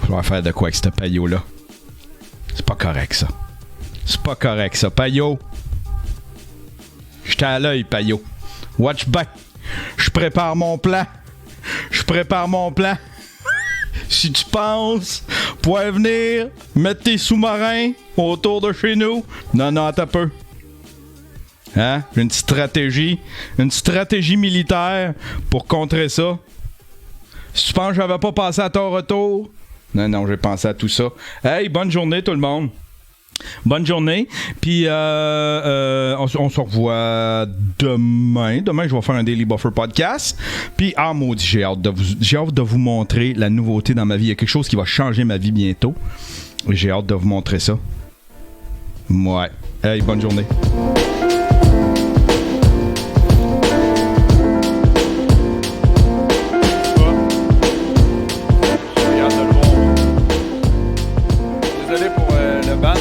Speaker 1: Je vais faire de quoi avec ce Payot-là? C'est pas correct, ça. C'est pas correct, ça. Payot. J'étais à l'œil, Payot. Watch back. Je prépare mon plan. Je prépare mon plan. Si tu penses pouvoir venir mettre tes sous-marins autour de chez nous, non, attends un peu. Hein? J'ai une stratégie militaire pour contrer ça. Si tu penses que j'avais pas pensé à ton retour, non, j'ai pensé à tout ça. Hey, bonne journée tout le monde. Bonne journée. Puis on se revoit demain. Demain, je vais faire un Daily Buffer podcast. Puis, maudit, j'ai hâte de vous montrer la nouveauté dans ma vie. Il y a quelque chose qui va changer ma vie bientôt. J'ai hâte de vous montrer ça. Ouais. Hey, bonne journée.
Speaker 7: Désolé pour le ban.